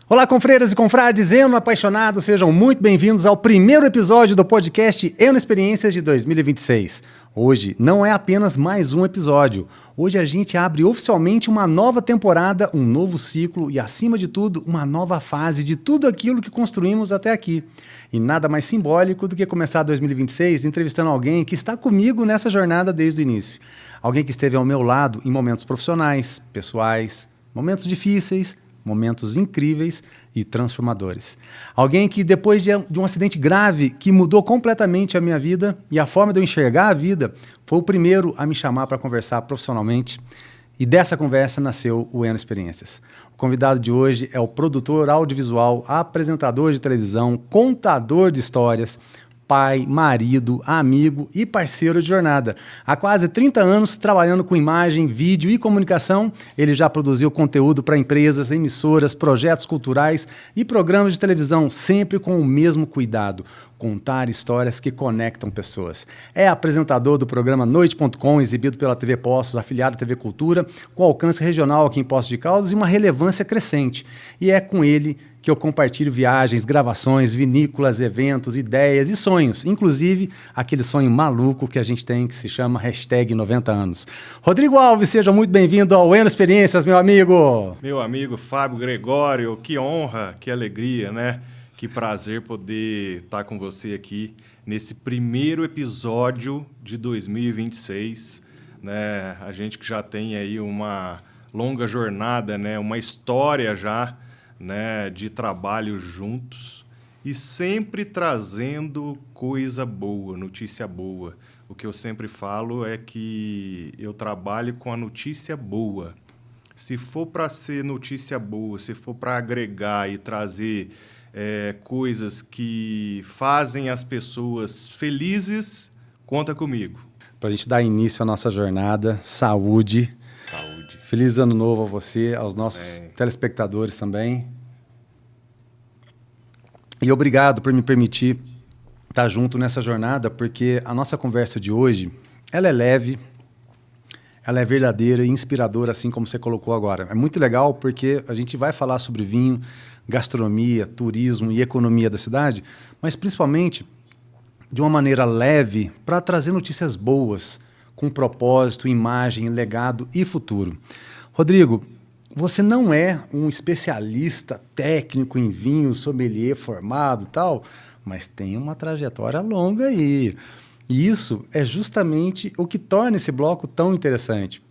Olá, confreiras e confrades, Eno apaixonados, sejam muito bem-vindos ao primeiro episódio do podcast Eno Experiências de 2026. Hoje não é apenas mais um episódio. Hoje a gente abre oficialmente uma nova temporada, um novo ciclo e, acima de tudo, uma nova fase de tudo aquilo que construímos até aqui. E nada mais simbólico do que começar 2026 entrevistando alguém que está comigo nessa jornada desde o início. Alguém que esteve ao meu lado em momentos profissionais, pessoais, momentos difíceis, momentos incríveis e transformadores. Alguém que, depois de um acidente grave que mudou completamente a minha vida e a forma de eu enxergar a vida, foi o primeiro a me chamar para conversar profissionalmente. E dessa conversa nasceu o Eno Experiências. O convidado de hoje é o produtor audiovisual, apresentador de televisão, contador de histórias, pai, marido, amigo e parceiro de jornada. Há quase 30 anos trabalhando com imagem, vídeo e comunicação, ele já produziu conteúdo para empresas, emissoras, projetos culturais e programas de televisão, sempre com o mesmo cuidado: contar histórias que conectam pessoas. É apresentador do programa Noite.com, exibido pela TV Postos, afiliada à TV Cultura, com alcance regional aqui em Poços de Caldas e uma relevância crescente. E é com ele que eu compartilho viagens, gravações, vinícolas, eventos, ideias e sonhos, inclusive aquele sonho maluco que a gente tem que se chama #90anos. Rodrigo Alves, seja muito bem-vindo ao Eno Experiências, meu amigo! Meu amigo Fábio Gregório, que honra, que alegria, né? Que prazer poder estar com você aqui nesse primeiro episódio de 2026, né? A gente que já tem aí uma longa jornada, né? Uma história já, né, de trabalho juntos e sempre trazendo coisa boa, notícia boa. O que eu sempre falo é que eu trabalho com a notícia boa. Se for para ser notícia boa, se for para agregar e trazer coisas que fazem as pessoas felizes, conta comigo. Para a gente dar início à nossa jornada, saúde. Saúde. Feliz ano novo a você, aos nossos telespectadores também. E obrigado por me permitir estar junto nessa jornada, porque a nossa conversa de hoje, ela é leve, ela é verdadeira e inspiradora, assim como você colocou agora. É muito legal porque a gente vai falar sobre vinho, gastronomia, turismo e economia da cidade, mas principalmente de uma maneira leve para trazer notícias boas, com propósito, imagem, legado e futuro. Rodrigo, você não é um especialista técnico em vinho, sommelier formado e tal, mas tem uma trajetória longa aí. E isso é justamente o que torna esse bloco tão interessante.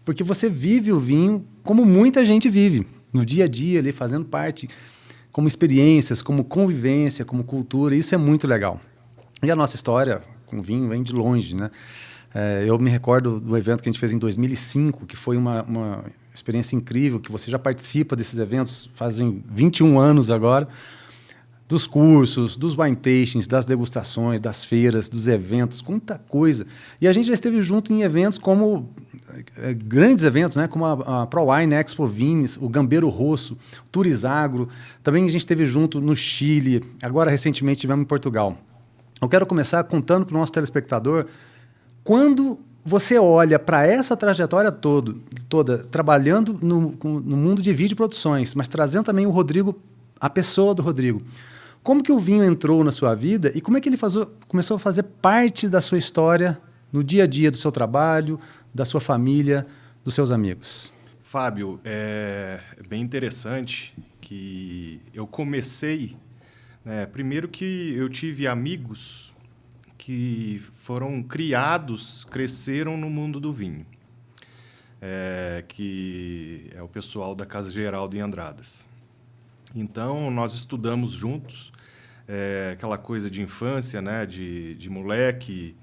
Porque você vive o vinho como muita gente vive, no dia a dia, ali, fazendo parte, como experiências, como convivência, como cultura. Isso é muito legal. E a nossa história com vinho vem de longe, né? Eu me recordo do evento que a gente fez em 2005, que foi uma experiência incrível, que você já participa desses eventos, fazem 21 anos agora, dos cursos, dos wine tastings, das degustações, das feiras, dos eventos, muita coisa. E a gente já esteve junto em eventos como, grandes eventos, né? Como a ProWine Expo Vines, o Gambeiro Rosso, Turisagro. Também a gente esteve junto no Chile, agora recentemente estivemos em Portugal. Eu quero começar contando para o nosso telespectador, quando você olha para essa trajetória toda trabalhando no mundo de vídeo produções, mas trazendo também o Rodrigo, a pessoa do Rodrigo, como que o vinho entrou na sua vida e como é que ele começou a fazer parte da sua história no dia a dia do seu trabalho, da sua família, dos seus amigos? Fábio, é bem interessante que eu comecei, né, primeiro que eu tive amigos que foram criados, cresceram no mundo do vinho, que é o pessoal da Casa Geraldo em Andradas. Então, nós estudamos juntos, aquela coisa de infância, né, de moleque,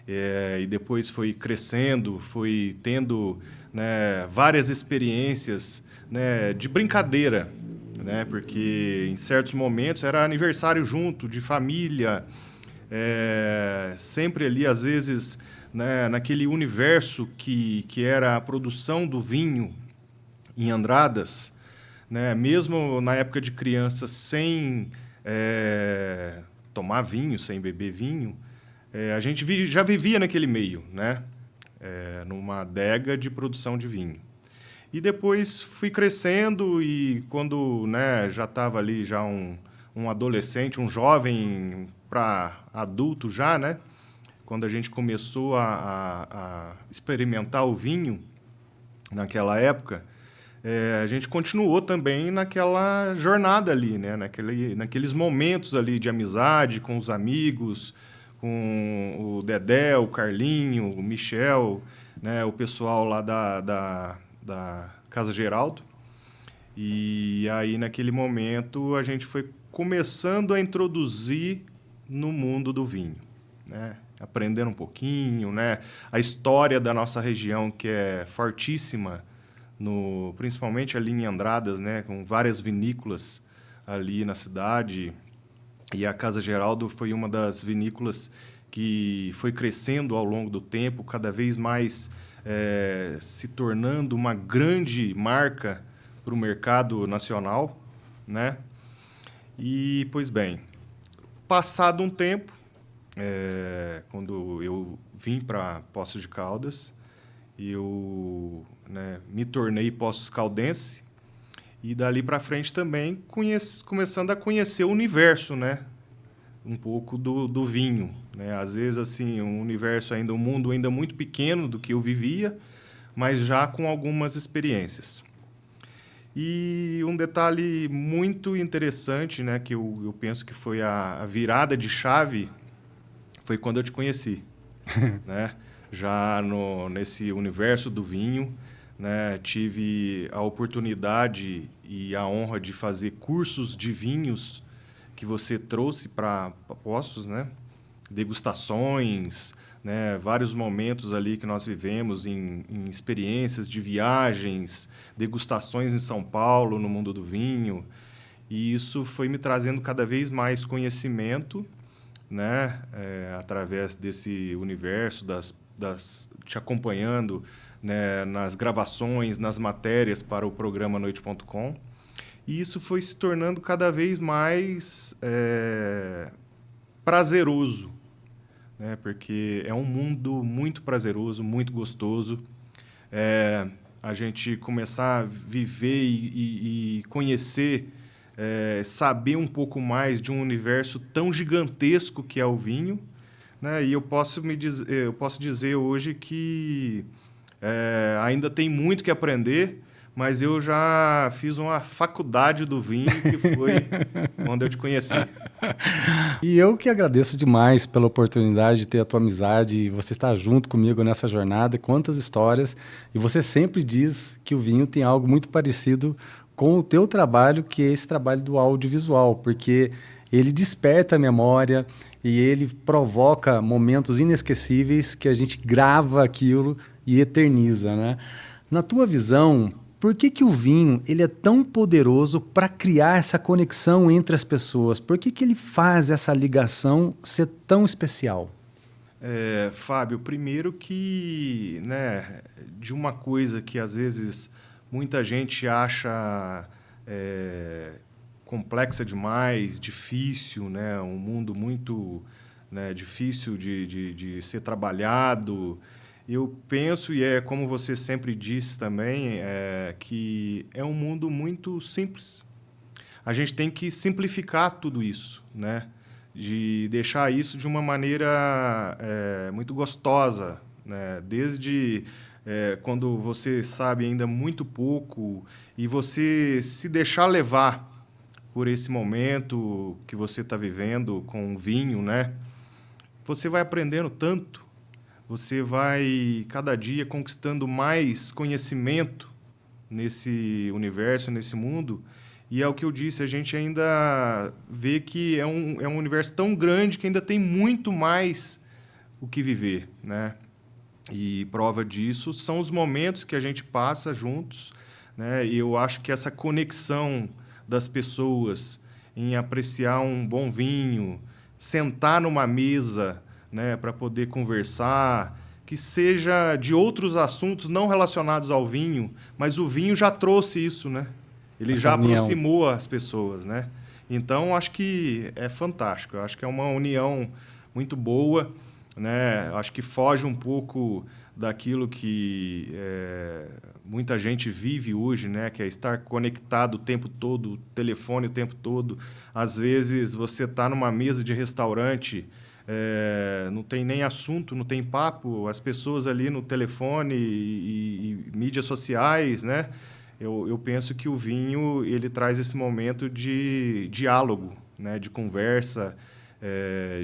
e depois foi crescendo, foi tendo, né, várias experiências, né, de brincadeira, né, porque em certos momentos era aniversário junto, de família, sempre ali, às vezes, né, naquele universo que era a produção do vinho em Andradas, né, mesmo na época de criança, sem tomar vinho, sem beber vinho, a gente já vivia naquele meio, né, numa adega de produção de vinho. E depois fui crescendo e quando, né, já estava ali já um adolescente, um jovem para adulto já, né? Quando a gente começou a experimentar o vinho naquela época, a gente continuou também naquela jornada ali, né? Naqueles momentos ali de amizade com os amigos, com o Dedé, o Carlinho, o Michel, né? O pessoal lá da Casa Geraldo. E aí, naquele momento, a gente foi começando a introduzir no mundo do vinho, né? Aprendendo um pouquinho, né? A história da nossa região, que é fortíssima, principalmente ali em Andradas, né? Com várias vinícolas ali na cidade. E a Casa Geraldo foi uma das vinícolas que foi crescendo ao longo do tempo, cada vez mais se tornando uma grande marca para o mercado nacional, né? E, pois bem, passado um tempo, quando eu vim para Poços de Caldas, eu, né, me tornei Poços Caldense e dali para frente também começando a conhecer o universo, né? Um pouco do vinho, né? Às vezes assim um universo ainda, um mundo ainda muito pequeno do que eu vivia, mas já com algumas experiências. E um detalhe muito interessante, né, que eu penso que foi a virada de chave, foi quando eu te conheci, né? Já nesse universo do vinho, né, tive a oportunidade e a honra de fazer cursos de vinhos que você trouxe para Poços, né? Degustações, né? Vários momentos ali que nós vivemos em experiências de viagens, degustações em São Paulo, no mundo do vinho. E isso foi me trazendo cada vez mais conhecimento, né? Através desse universo, te acompanhando, né? Nas gravações, nas matérias para o programa Noite.com. E isso foi se tornando cada vez mais prazeroso, né? Porque é um mundo muito prazeroso, muito gostoso. A gente começar a viver e conhecer, saber um pouco mais de um universo tão gigantesco que é o vinho, né? E eu posso dizer hoje que ainda tem muito que aprender, mas eu já fiz uma faculdade do vinho, que foi quando eu te conheci. E eu que agradeço demais pela oportunidade de ter a tua amizade e você estar junto comigo nessa jornada. Quantas histórias. E você sempre diz que o vinho tem algo muito parecido com o teu trabalho, que é esse trabalho do audiovisual, porque ele desperta a memória e ele provoca momentos inesquecíveis que a gente grava aquilo e eterniza, né? Na tua visão, por que o vinho ele é tão poderoso para criar essa conexão entre as pessoas? Por que ele faz essa ligação ser tão especial? Fábio, primeiro que, né, de uma coisa que às vezes muita gente acha complexa demais, difícil, né, um mundo muito, né, difícil de ser trabalhado. Eu penso, e é como você sempre diz também, que é um mundo muito simples. A gente tem que simplificar tudo isso, né? De deixar isso de uma maneira muito gostosa, né? Desde quando você sabe ainda muito pouco e você se deixar levar por esse momento que você está vivendo com o vinho, né? Você vai aprendendo tanto. Você vai, cada dia, conquistando mais conhecimento nesse universo, nesse mundo. E é o que eu disse, a gente ainda vê que é um universo tão grande que ainda tem muito mais o que viver, né? E prova disso são os momentos que a gente passa juntos, né? E eu acho que essa conexão das pessoas em apreciar um bom vinho, sentar numa mesa, né, para poder conversar, que seja de outros assuntos não relacionados ao vinho, mas o vinho já trouxe isso, né? Ele já aproximou as pessoas, né? Então, acho que é fantástico. Acho que é uma união muito boa, né? Acho que foge um pouco daquilo que muita gente vive hoje, né? Que é estar conectado o tempo todo, o telefone o tempo todo. Às vezes você está numa mesa de restaurante, não tem nem assunto, não tem papo, as pessoas ali no telefone e mídias sociais, né? Eu penso que o vinho ele traz esse momento de diálogo, né? De conversa,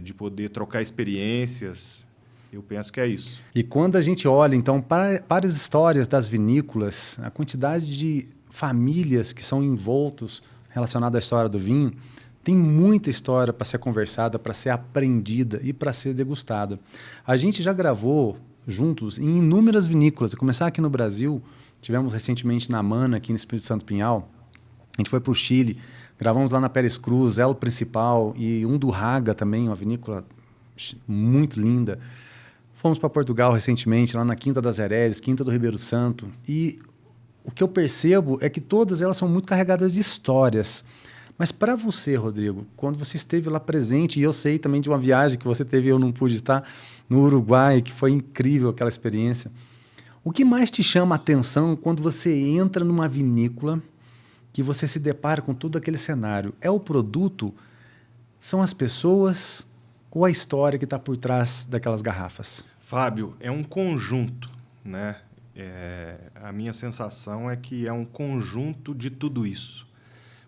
de poder trocar experiências. Eu penso que é isso. E quando a gente olha, então, para as histórias das vinícolas, a quantidade de famílias que são envoltos relacionadas à história do vinho, tem muita história para ser conversada, para ser aprendida e para ser degustada. A gente já gravou juntos em inúmeras vinícolas. A começar aqui no Brasil, tivemos recentemente na Mana, aqui no Espírito Santo Pinhal. A gente foi para o Chile, gravamos lá na Pérez Cruz, El Principal, e Undurraga também, uma vinícola muito linda. Fomos para Portugal recentemente, lá na Quinta das Heredes, Quinta do Ribeiro Santo. E o que eu percebo é que todas elas são muito carregadas de histórias. Mas para você, Rodrigo, quando você esteve lá presente, e eu sei também de uma viagem que você teve e eu não pude estar, no Uruguai, que foi incrível aquela experiência, o que mais te chama a atenção quando você entra numa vinícola, que você se depara com todo aquele cenário? É o produto? São as pessoas? Ou a história que está por trás daquelas garrafas? Fábio, é um conjunto, né? A minha sensação é que é um conjunto de tudo isso.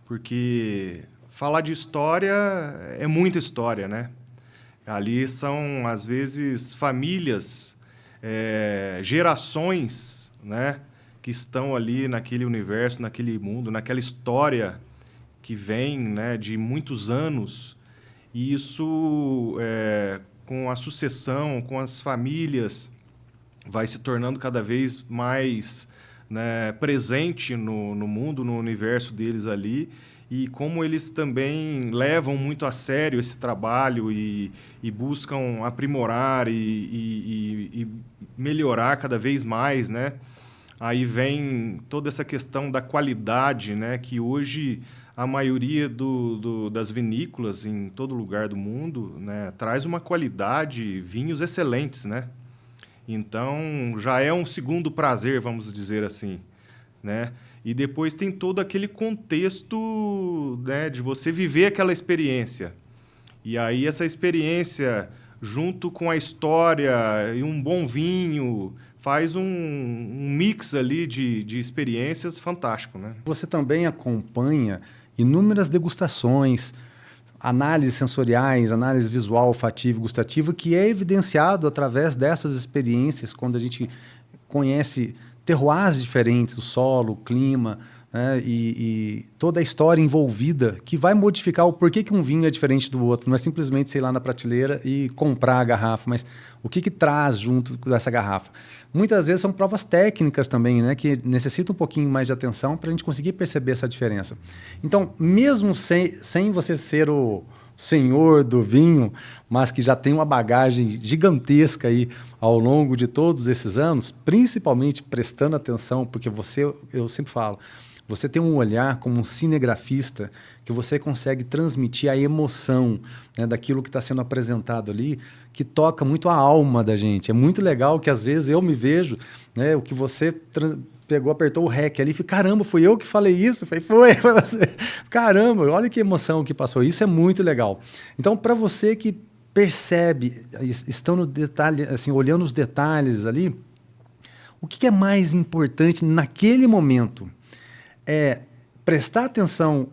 Porque falar de história é muita história, né? Ali são, às vezes, famílias, gerações, né? Que estão ali naquele universo, naquele mundo, naquela história que vem, né, de muitos anos. E isso, com a sucessão, com as famílias, vai se tornando cada vez mais, né, presente no mundo, no universo deles ali. E como eles também levam muito a sério esse trabalho e buscam aprimorar e melhorar cada vez mais, né? Aí vem toda essa questão da qualidade, né, que hoje a maioria das vinícolas em todo lugar do mundo, né, traz uma qualidade, vinhos excelentes, né? Então, já é um segundo prazer, vamos dizer assim, né? E depois tem todo aquele contexto, né, de você viver aquela experiência. E aí essa experiência, junto com a história e um bom vinho, faz um mix ali de experiências fantástico, né? Você também acompanha inúmeras degustações, análises sensoriais, análise visual, olfativa e gustativa, que é evidenciado através dessas experiências, quando a gente conhece terroirs diferentes, o solo, o clima, né, e toda a história envolvida, que vai modificar o porquê que um vinho é diferente do outro. Não é simplesmente, sei lá, na prateleira e comprar a garrafa, mas o que traz junto dessa garrafa. Muitas vezes são provas técnicas também, né, que necessitam um pouquinho mais de atenção para a gente conseguir perceber essa diferença. Então, mesmo sem você ser o senhor do vinho, mas que já tem uma bagagem gigantesca aí ao longo de todos esses anos, principalmente prestando atenção, porque eu sempre falo, você tem um olhar como um cinegrafista que você consegue transmitir a emoção, né, daquilo que está sendo apresentado ali, que toca muito a alma da gente. É muito legal que às vezes eu me vejo, né, o que você pegou, apertou o REC ali e falei, caramba, fui eu que falei isso? Falei, foi você. Caramba, olha que emoção que passou. Isso é muito legal. Então, para você que percebe, estão no detalhe, assim, olhando os detalhes ali, o que é mais importante naquele momento? É prestar atenção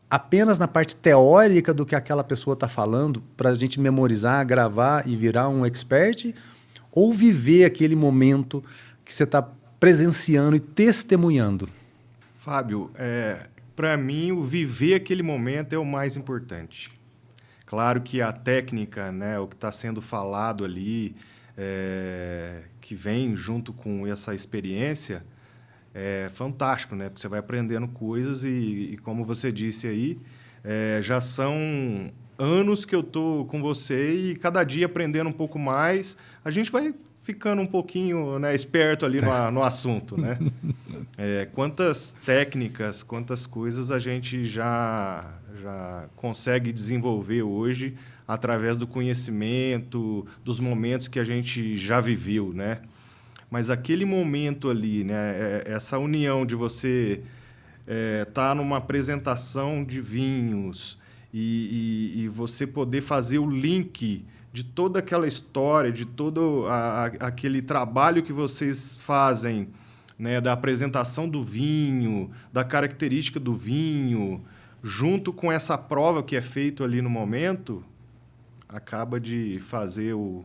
apenas na parte teórica do que aquela pessoa está falando, para a gente memorizar, gravar e virar um expert, ou viver aquele momento que você está presenciando e testemunhando? Fábio, para mim, o viver aquele momento é o mais importante. Claro que a técnica, né, o que está sendo falado ali, que vem junto com essa experiência, é fantástico, né? Porque você vai aprendendo coisas e como você disse aí, já são anos que eu tô com você e cada dia aprendendo um pouco mais, a gente vai ficando um pouquinho, né, esperto ali no assunto, né? Quantas técnicas, quantas coisas a gente já consegue desenvolver hoje através do conhecimento, dos momentos que a gente já viveu, né? mas aquele momento ali, né, essa união de você estar numa apresentação de vinhos e você poder fazer o link de toda aquela história, de todo aquele trabalho que vocês fazem, né, da apresentação do vinho, da característica do vinho, junto com essa prova que é feito ali no momento, acaba de fazer o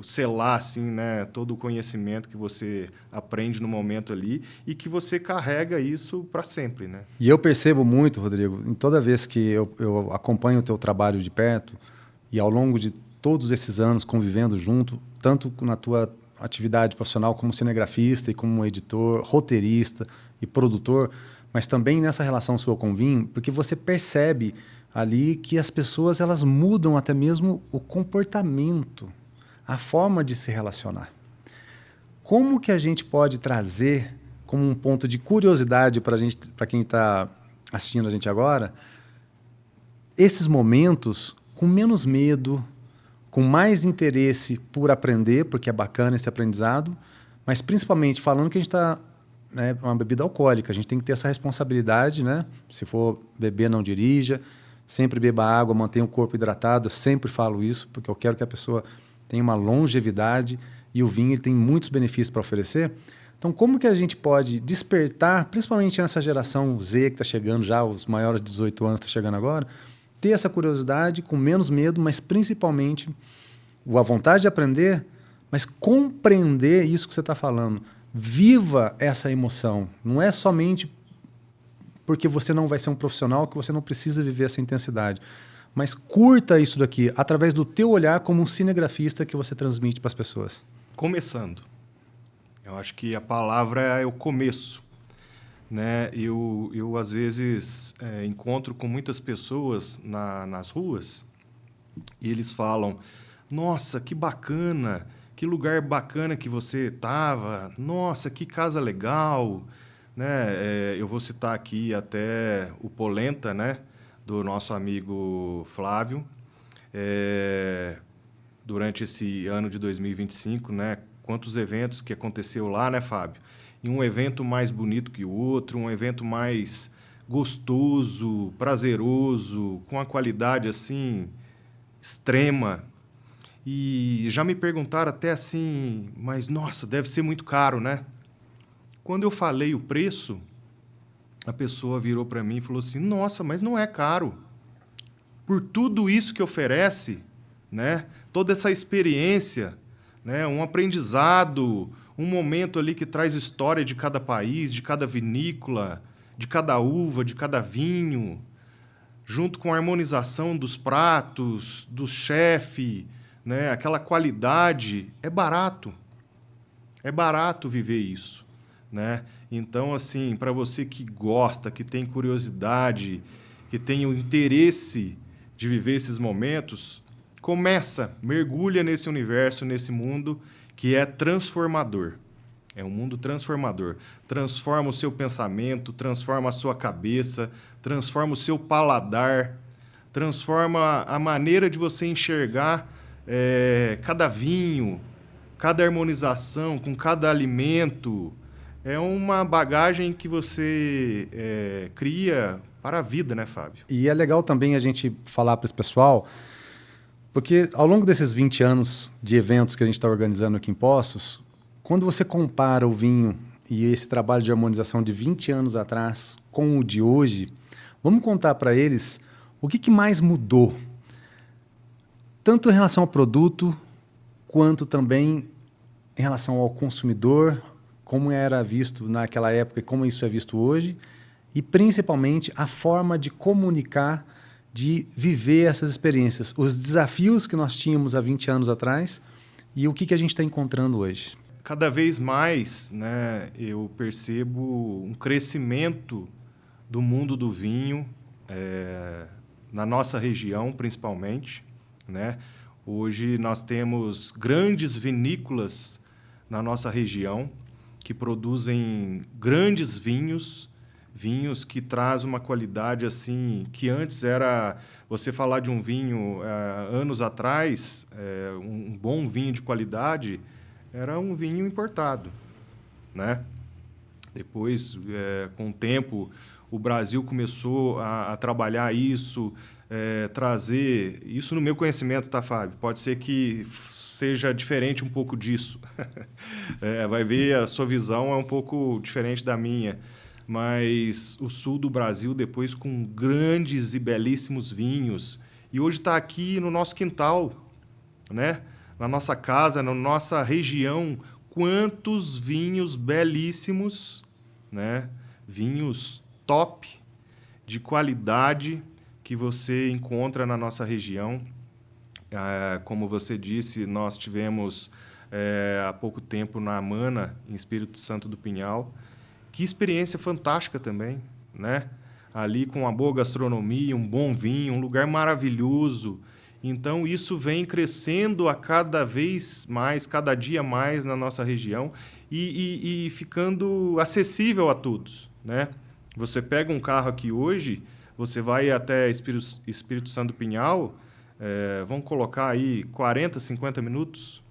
selar assim, né, todo o conhecimento que você aprende no momento ali e que você carrega isso para sempre, né? E eu percebo muito, Rodrigo, em toda vez que eu acompanho o teu trabalho de perto e ao longo de todos esses anos convivendo junto, tanto na tua atividade profissional como cinegrafista e como editor, roteirista e produtor, mas também nessa relação sua com o vinho, porque você percebe ali que as pessoas elas mudam até mesmo o comportamento, a forma de se relacionar. Como que a gente pode trazer como um ponto de curiosidade para quem está assistindo a gente agora, esses momentos com menos medo, com mais interesse por aprender, porque é bacana esse aprendizado, mas principalmente falando que a gente está, né, uma bebida alcoólica, a gente tem que ter essa responsabilidade, né? Se for beber, não dirija, sempre beba água, mantenha o corpo hidratado, eu sempre falo isso, porque eu quero que a pessoa tenha uma longevidade e o vinho ele tem muitos benefícios para oferecer. Então, como que a gente pode despertar, principalmente nessa geração Z que está chegando já, os maiores de 18 anos está chegando agora, ter essa curiosidade com menos medo, mas principalmente a vontade de aprender, mas compreender isso que você está falando. Viva essa emoção. Não é somente porque você não vai ser um profissional que você não precisa viver essa intensidade. Mas curta isso daqui através do teu olhar como um cinegrafista que você transmite para as pessoas. Começando. Eu acho que a palavra é o começo, né? Eu às vezes encontro com muitas pessoas nas ruas e eles falam: nossa, que bacana, que lugar bacana que você estava, nossa, que casa legal, né? Eu vou citar aqui até o Polenta, né? Do nosso amigo Flávio. Durante esse ano de 2025, né? Quantos eventos que aconteceu lá, né, Fábio? E um evento mais bonito que o outro, um evento mais gostoso, prazeroso, com a qualidade assim extrema. E já me perguntaram até assim, mas nossa, deve ser muito caro, né? Quando eu falei o preço, a pessoa virou para mim e falou assim: nossa, mas não é caro. Por tudo isso que oferece, né? Toda essa experiência, né? Um aprendizado, um momento ali que traz história de cada país, de cada vinícola, de cada uva, de cada vinho, junto com a harmonização dos pratos, do chefe, né? Aquela qualidade, é barato. É barato viver isso, né? Então, assim, para você que gosta, que tem curiosidade, que tem o interesse de viver esses momentos, mergulha nesse universo, nesse mundo que é transformador. É um mundo transformador. Transforma o seu pensamento, transforma a sua cabeça, transforma o seu paladar, transforma a maneira de você enxergar cada vinho, cada harmonização com cada alimento. É uma bagagem que você cria para a vida, né, Fábio? E é legal também a gente falar para esse pessoal, porque ao longo desses 20 anos de eventos que a gente está organizando aqui em Poços, quando você compara o vinho e esse trabalho de harmonização de 20 anos atrás com o de hoje, vamos contar para eles o que mais mudou, tanto em relação ao produto, quanto também em relação ao consumidor, como era visto naquela época e como isso é visto hoje, e principalmente a forma de comunicar, de viver essas experiências, os desafios que nós tínhamos há 20 anos atrás e o que a gente está encontrando hoje. Cada vez mais, né, eu percebo um crescimento do mundo do vinho, na nossa região principalmente, né? Hoje nós temos grandes vinícolas na nossa região que produzem grandes vinhos que trazem uma qualidade assim, que antes era, você falar de um vinho anos atrás, um bom vinho de qualidade, era um vinho importado, né? Depois, com o tempo, o Brasil começou a trabalhar isso, trazer... Isso no meu conhecimento, tá, Fábio? Pode ser que seja diferente um pouco disso. Vai ver, a sua visão é um pouco diferente da minha. Mas o sul do Brasil, depois com grandes e belíssimos vinhos. E hoje está aqui no nosso quintal, né? Na nossa casa, na nossa região. Quantos vinhos belíssimos, né? Vinhos top, de qualidade, que você encontra na nossa região. Como você disse, nós tivemos há pouco tempo na Amana, em Espírito Santo do Pinhal. Que experiência fantástica também, né? Ali com uma boa gastronomia, um bom vinho, um lugar maravilhoso. Então, isso vem crescendo a cada vez mais, cada dia mais na nossa região e ficando acessível a todos, né? Você pega um carro aqui hoje, você vai até Espírito Santo do Pinhal, vamos colocar aí 40, 50 minutos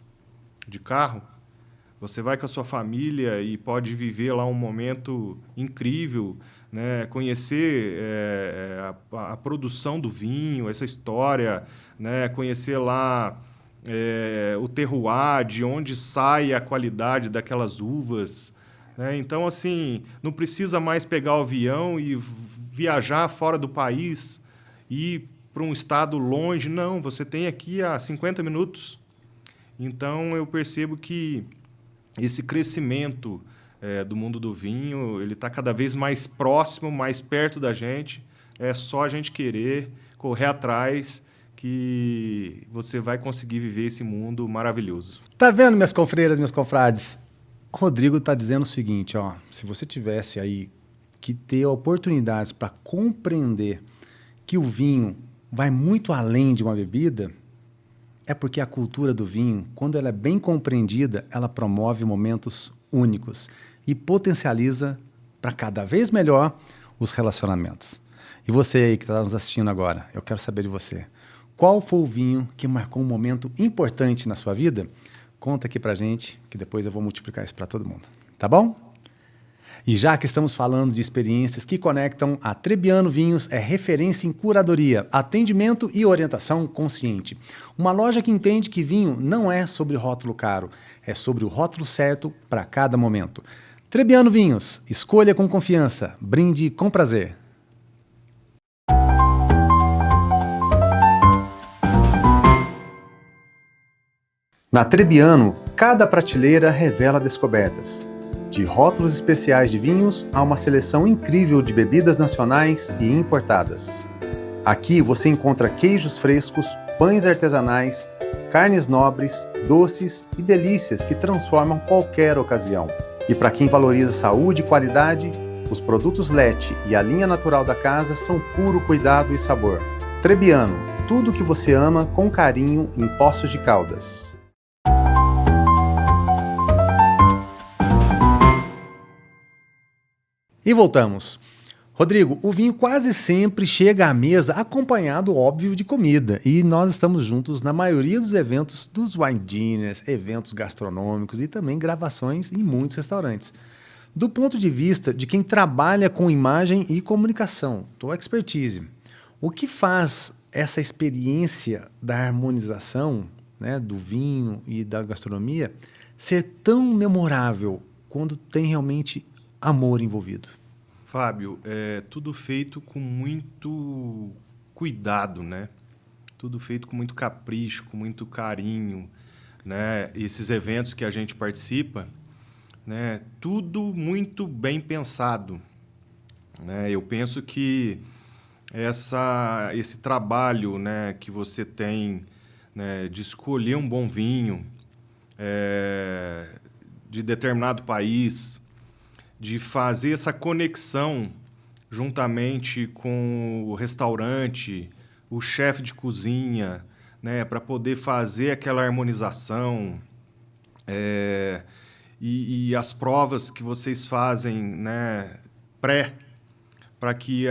de carro. Você vai com a sua família e pode viver lá um momento incrível, né? Conhecer a produção do vinho, essa história, né? Conhecer lá o terroir, de onde sai a qualidade daquelas uvas, né? Então, assim, não precisa mais pegar o avião e viajar fora do país, ir para um estado longe. Não, você tem aqui a 50 minutos. Então, eu percebo que esse crescimento do mundo do vinho, ele está cada vez mais próximo, mais perto da gente. É só a gente querer correr atrás que você vai conseguir viver esse mundo maravilhoso. Tá vendo, minhas confreiras, meus confrades? O Rodrigo está dizendo o seguinte, ó, se você tivesse aí que ter oportunidades para compreender que o vinho vai muito além de uma bebida, é porque a cultura do vinho, quando ela é bem compreendida, ela promove momentos únicos e potencializa para cada vez melhor os relacionamentos. E você aí que está nos assistindo agora, eu quero saber de você. Qual foi o vinho que marcou um momento importante na sua vida? Conta aqui pra gente, que depois eu vou multiplicar isso para todo mundo. Tá bom? E já que estamos falando de experiências que conectam, a Trebbiano Vinhos é referência em curadoria, atendimento e orientação consciente. Uma loja que entende que vinho não é sobre rótulo caro, é sobre o rótulo certo para cada momento. Trebbiano Vinhos, escolha com confiança, brinde com prazer. Na Trebbiano, cada prateleira revela descobertas. De rótulos especiais de vinhos a uma seleção incrível de bebidas nacionais e importadas. Aqui você encontra queijos frescos, pães artesanais, carnes nobres, doces e delícias que transformam qualquer ocasião. E para quem valoriza saúde e qualidade, os produtos Lete e a linha natural da casa são puro cuidado e sabor. Trebbiano, tudo o que você ama com carinho em Poços de Caldas. E voltamos. Rodrigo, o vinho quase sempre chega à mesa acompanhado, óbvio, de comida. E nós estamos juntos na maioria dos eventos dos wine dinners, eventos gastronômicos e também gravações em muitos restaurantes. Do ponto de vista de quem trabalha com imagem e comunicação, tua expertise, o que faz essa experiência da harmonização, né, do vinho e da gastronomia ser tão memorável quando tem realmente amor envolvido? Fábio, é tudo feito com muito cuidado, né? Tudo feito com muito capricho, com muito carinho, né? Esses eventos que a gente participa, né? Tudo muito bem pensado, né? Eu penso que esse trabalho, né, que você tem, né, de escolher um bom vinho de determinado país, de fazer essa conexão juntamente com o restaurante, o chefe de cozinha, né, para poder fazer aquela harmonização, e as provas que vocês fazem, né, para que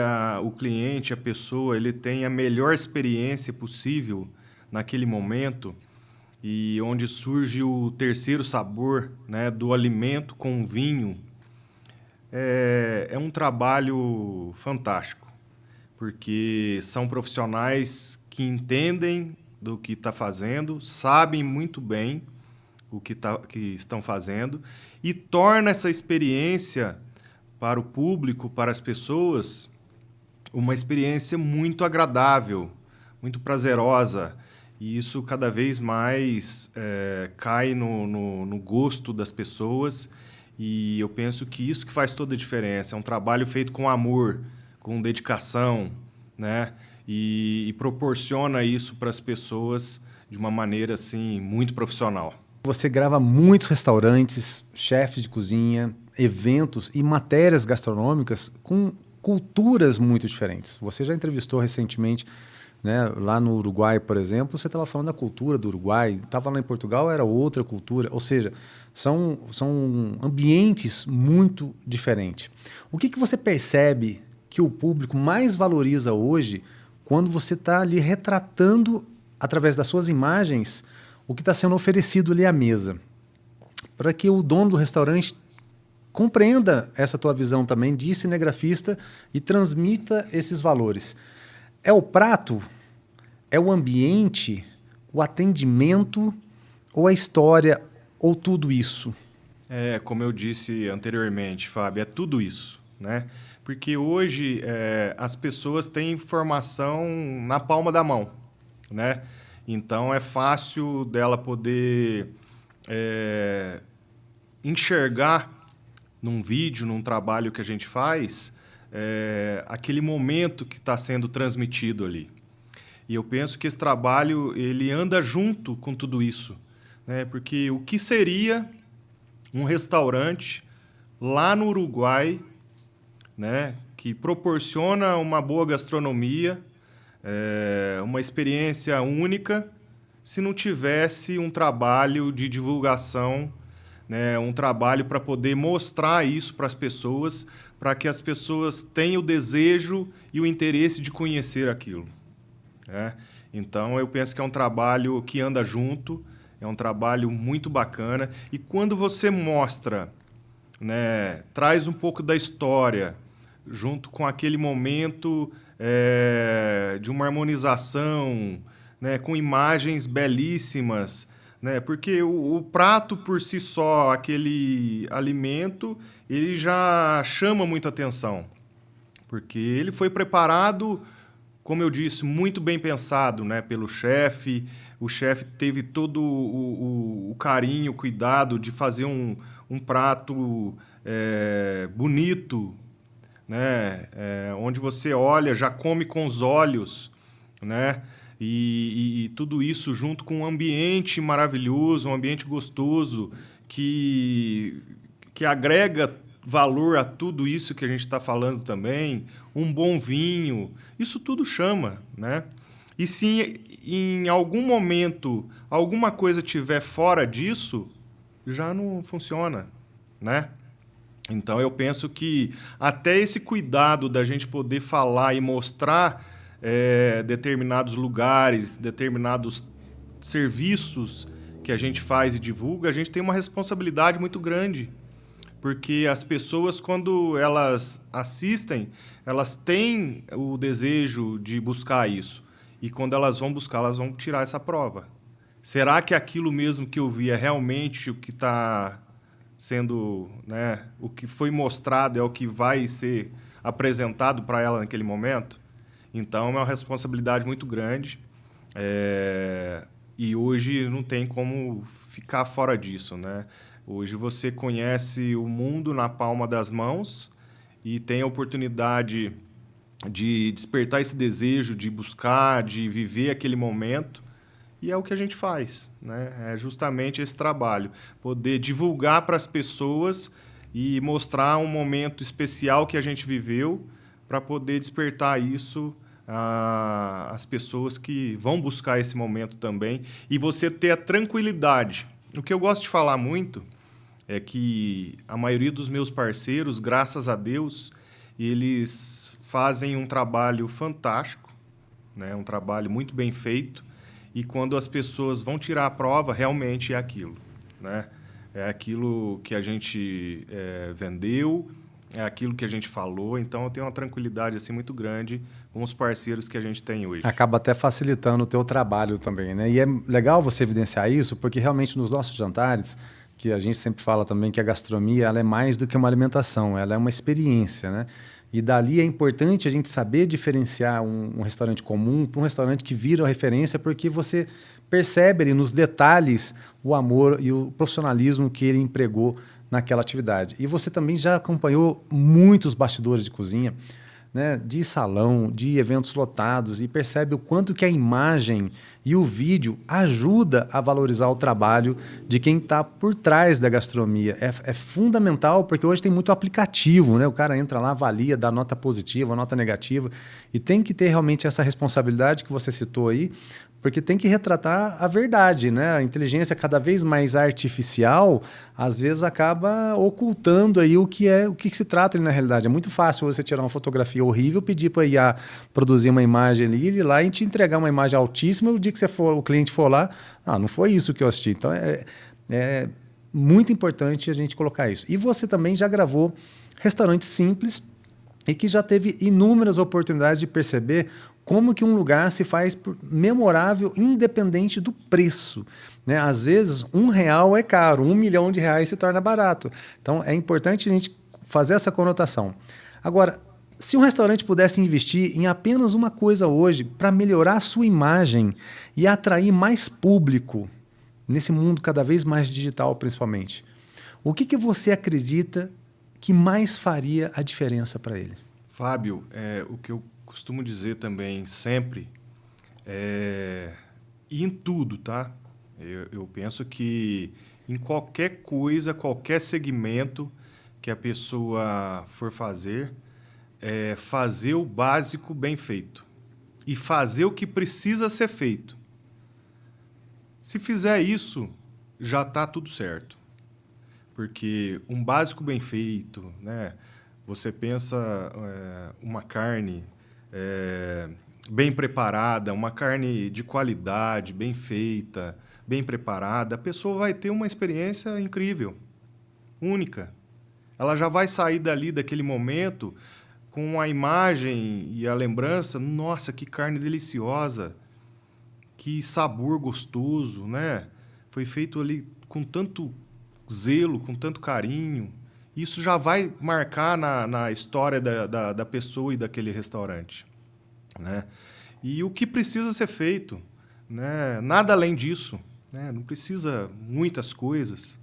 o cliente, a pessoa, ele tenha a melhor experiência possível naquele momento. e onde surge o terceiro sabor, né, do alimento com vinho, é um trabalho fantástico, porque são profissionais que entendem do que está fazendo, sabem muito bem que estão fazendo e torna essa experiência para o público, para as pessoas, uma experiência muito agradável, muito prazerosa. E isso cada vez mais cai no gosto das pessoas. E eu penso que isso que faz toda a diferença. É um trabalho feito com amor, com dedicação, né? E proporciona isso para as pessoas de uma maneira assim muito profissional. Você grava muitos restaurantes, chefes de cozinha, eventos e matérias gastronômicas com culturas muito diferentes. Você já entrevistou recentemente, né, lá no Uruguai, por exemplo, você estava falando da cultura do Uruguai, estava lá em Portugal, era outra cultura, ou seja, são ambientes muito diferentes. O que você percebe que o público mais valoriza hoje quando você está ali retratando, através das suas imagens, o que está sendo oferecido ali à mesa? Para que o dono do restaurante compreenda essa tua visão também de cinegrafista e transmita esses valores. É o prato? É o ambiente? O atendimento? Ou a história? Ou tudo isso? Como eu disse anteriormente, Fábio, é tudo isso, né? Porque hoje as pessoas têm informação na palma da mão, né? Então é fácil dela poder enxergar num vídeo, num trabalho que a gente faz, aquele momento que está sendo transmitido ali. E eu penso que esse trabalho ele anda junto com tudo isso, né? Porque o que seria um restaurante lá no Uruguai, né, que proporciona uma boa gastronomia, uma experiência única, se não tivesse um trabalho de divulgação, né, um trabalho para poder mostrar isso para as pessoas, para que as pessoas tenham o desejo e o interesse de conhecer aquilo, né? Então, eu penso que é um trabalho que anda junto, é um trabalho muito bacana. E quando você mostra, né, traz um pouco da história, junto com aquele momento de uma harmonização, né, com imagens belíssimas, né, porque o prato por si só, aquele alimento, ele já chama muito atenção, porque ele foi preparado, como eu disse, muito bem pensado, né, pelo chefe. O chefe teve todo o carinho, o cuidado de fazer um prato bonito, né, onde você olha, já come com os olhos, né, e tudo isso junto com um ambiente maravilhoso, um ambiente gostoso, que agrega valor a tudo isso que a gente está falando também, um bom vinho, isso tudo chama, né? E se em algum momento alguma coisa estiver fora disso, já não funciona, né? Então eu penso que até esse cuidado da gente poder falar e mostrar determinados lugares, determinados serviços que a gente faz e divulga, a gente tem uma responsabilidade muito grande. Porque as pessoas, quando elas assistem, elas têm o desejo de buscar isso. E quando elas vão buscar, elas vão tirar essa prova. Será que aquilo mesmo que eu vi é realmente o que está sendo, né, o que foi mostrado é o que vai ser apresentado para ela naquele momento? Então, é uma responsabilidade muito grande. E hoje não tem como ficar fora disso, né? Hoje você conhece o mundo na palma das mãos e tem a oportunidade de despertar esse desejo, de buscar, de viver aquele momento. E é o que a gente faz, né? É justamente esse trabalho. Poder divulgar para as pessoas e mostrar um momento especial que a gente viveu para poder despertar isso às pessoas que vão buscar esse momento também. E você ter a tranquilidade. O que eu gosto de falar muito é que a maioria dos meus parceiros, graças a Deus, eles fazem um trabalho fantástico, né? Um trabalho muito bem feito, e quando as pessoas vão tirar a prova, realmente é aquilo, né? É aquilo que a gente vendeu, é aquilo que a gente falou. Então, eu tenho uma tranquilidade assim, muito grande com os parceiros que a gente tem hoje. Acaba até facilitando o teu trabalho também, né? E é legal você evidenciar isso, porque realmente nos nossos jantares, que a gente sempre fala também que a gastronomia ela é mais do que uma alimentação, ela é uma experiência, né? E dali é importante a gente saber diferenciar um restaurante comum para um restaurante que vira referência, porque você percebe ali nos detalhes o amor e o profissionalismo que ele empregou naquela atividade. E você também já acompanhou muitos bastidores de cozinha, né, de salão, de eventos lotados, e percebe o quanto que a imagem e o vídeo ajuda a valorizar o trabalho de quem está por trás da gastronomia. É fundamental, porque hoje tem muito aplicativo, né? O cara entra lá, avalia, dá nota positiva, nota negativa, e tem que ter realmente essa responsabilidade que você citou aí, porque tem que retratar a verdade, né? A inteligência cada vez mais artificial, às vezes acaba ocultando aí o que se trata ali na realidade. É muito fácil você tirar uma fotografia horrível, pedir para a IA produzir uma imagem ali, ele ir lá e te entregar uma imagem altíssima, e o dia que o cliente for lá, não foi isso que eu assisti. Então é muito importante a gente colocar isso. E você também já gravou restaurantes simples e que já teve inúmeras oportunidades de perceber como que um lugar se faz memorável, independente do preço, né? Às vezes, R$ 1 é caro, R$ 1 milhão se torna barato. Então, é importante a gente fazer essa conotação. Agora, se um restaurante pudesse investir em apenas uma coisa hoje para melhorar a sua imagem e atrair mais público, nesse mundo cada vez mais digital, principalmente, o que você acredita que mais faria a diferença para ele? Fábio, o que eu costumo dizer também sempre, e em tudo, tá? Eu penso que em qualquer coisa, qualquer segmento que a pessoa for fazer, fazer o básico bem feito e fazer o que precisa ser feito. Se fizer isso, já está tudo certo. Porque um básico bem feito, né? Você pensa uma carne bem preparada, uma carne de qualidade, bem feita, bem preparada, a pessoa vai ter uma experiência incrível, única. Ela já vai sair dali, daquele momento, com a imagem e a lembrança, nossa, que carne deliciosa, que sabor gostoso, né? Foi feito ali com tanto zelo, com tanto carinho. Isso já vai marcar na história da pessoa e daquele restaurante, né? E o que precisa ser feito, né? Nada além disso, né? Não precisa muitas coisas,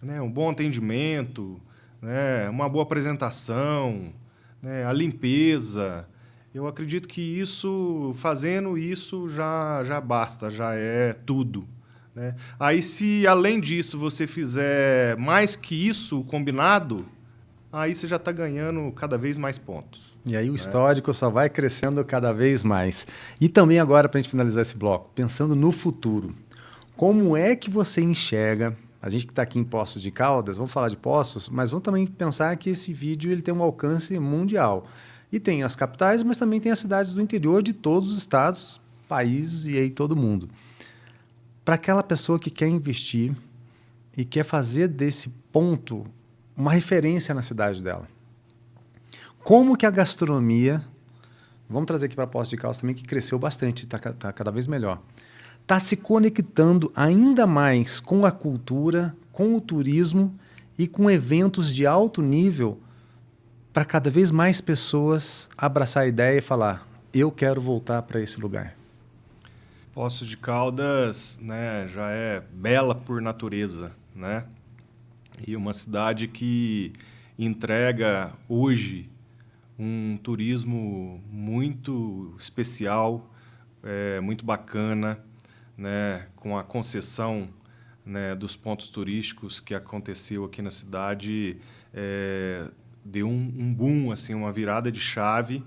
né? Um bom atendimento, né? Uma boa apresentação, né? A limpeza. Eu acredito que isso, fazendo isso, já basta, já é tudo, né? Aí, se além disso você fizer mais que isso combinado, aí você já está ganhando cada vez mais pontos. E aí o histórico só vai crescendo cada vez mais. E também agora, para a gente finalizar esse bloco, pensando no futuro, como é que você enxerga, a gente que está aqui em Poços de Caldas, vamos falar de Poços, mas vamos também pensar que esse vídeo ele tem um alcance mundial. E tem as capitais, mas também tem as cidades do interior de todos os estados, países e aí todo mundo. Para aquela pessoa que quer investir e quer fazer desse ponto uma referência na cidade dela, como que a gastronomia, vamos trazer aqui para Poços de Caldas também, que cresceu bastante, está cada vez melhor, está se conectando ainda mais com a cultura, com o turismo e com eventos de alto nível para cada vez mais pessoas abraçar a ideia e falar, eu quero voltar para esse lugar. Poços de Caldas, né, já é bela por natureza, né? E uma cidade que entrega hoje um turismo muito especial, muito bacana, né, com a concessão, né, dos pontos turísticos que aconteceu aqui na cidade, deu um boom, assim, uma virada de chave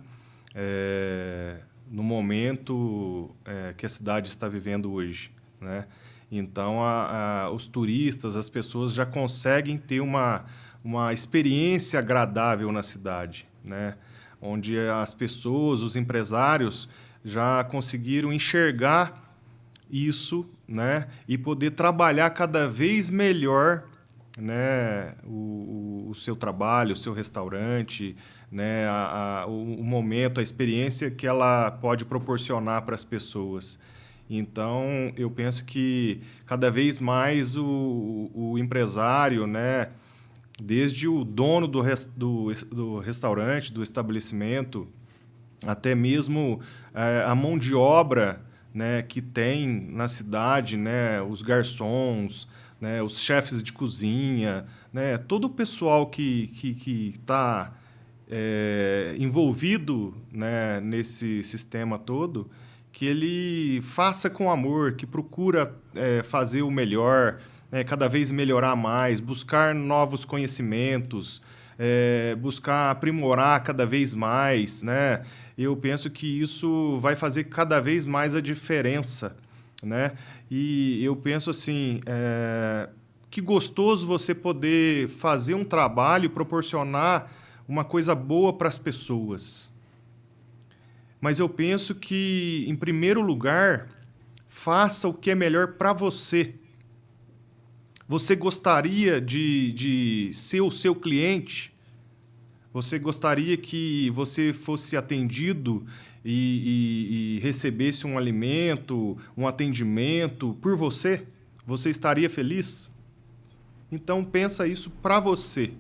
no momento que a cidade está vivendo hoje, né? Então, os turistas, as pessoas já conseguem ter uma experiência agradável na cidade, né? Onde as pessoas, os empresários, já conseguiram enxergar isso, né, e poder trabalhar cada vez melhor, né, o seu trabalho, o seu restaurante, né, o momento, a experiência que ela pode proporcionar para as pessoas. Então, eu penso que cada vez mais o empresário, né, desde o dono do restaurante, do estabelecimento, até mesmo a mão de obra, né, que tem na cidade, né, os garçons, né, os chefes de cozinha, né, todo o pessoal que está envolvido, né, nesse sistema todo, que ele faça com amor, que procura fazer o melhor, né, cada vez melhorar mais, buscar novos conhecimentos, buscar aprimorar cada vez mais, né? Eu penso que isso vai fazer cada vez mais a diferença, né? E eu penso assim, que gostoso você poder fazer um trabalho, proporcionar uma coisa boa para as pessoas. Mas eu penso que, em primeiro lugar, faça o que é melhor para você. Você gostaria de ser o seu cliente? Você gostaria que você fosse atendido e recebesse um alimento, um atendimento por você? Você estaria feliz? Então pensa isso para você.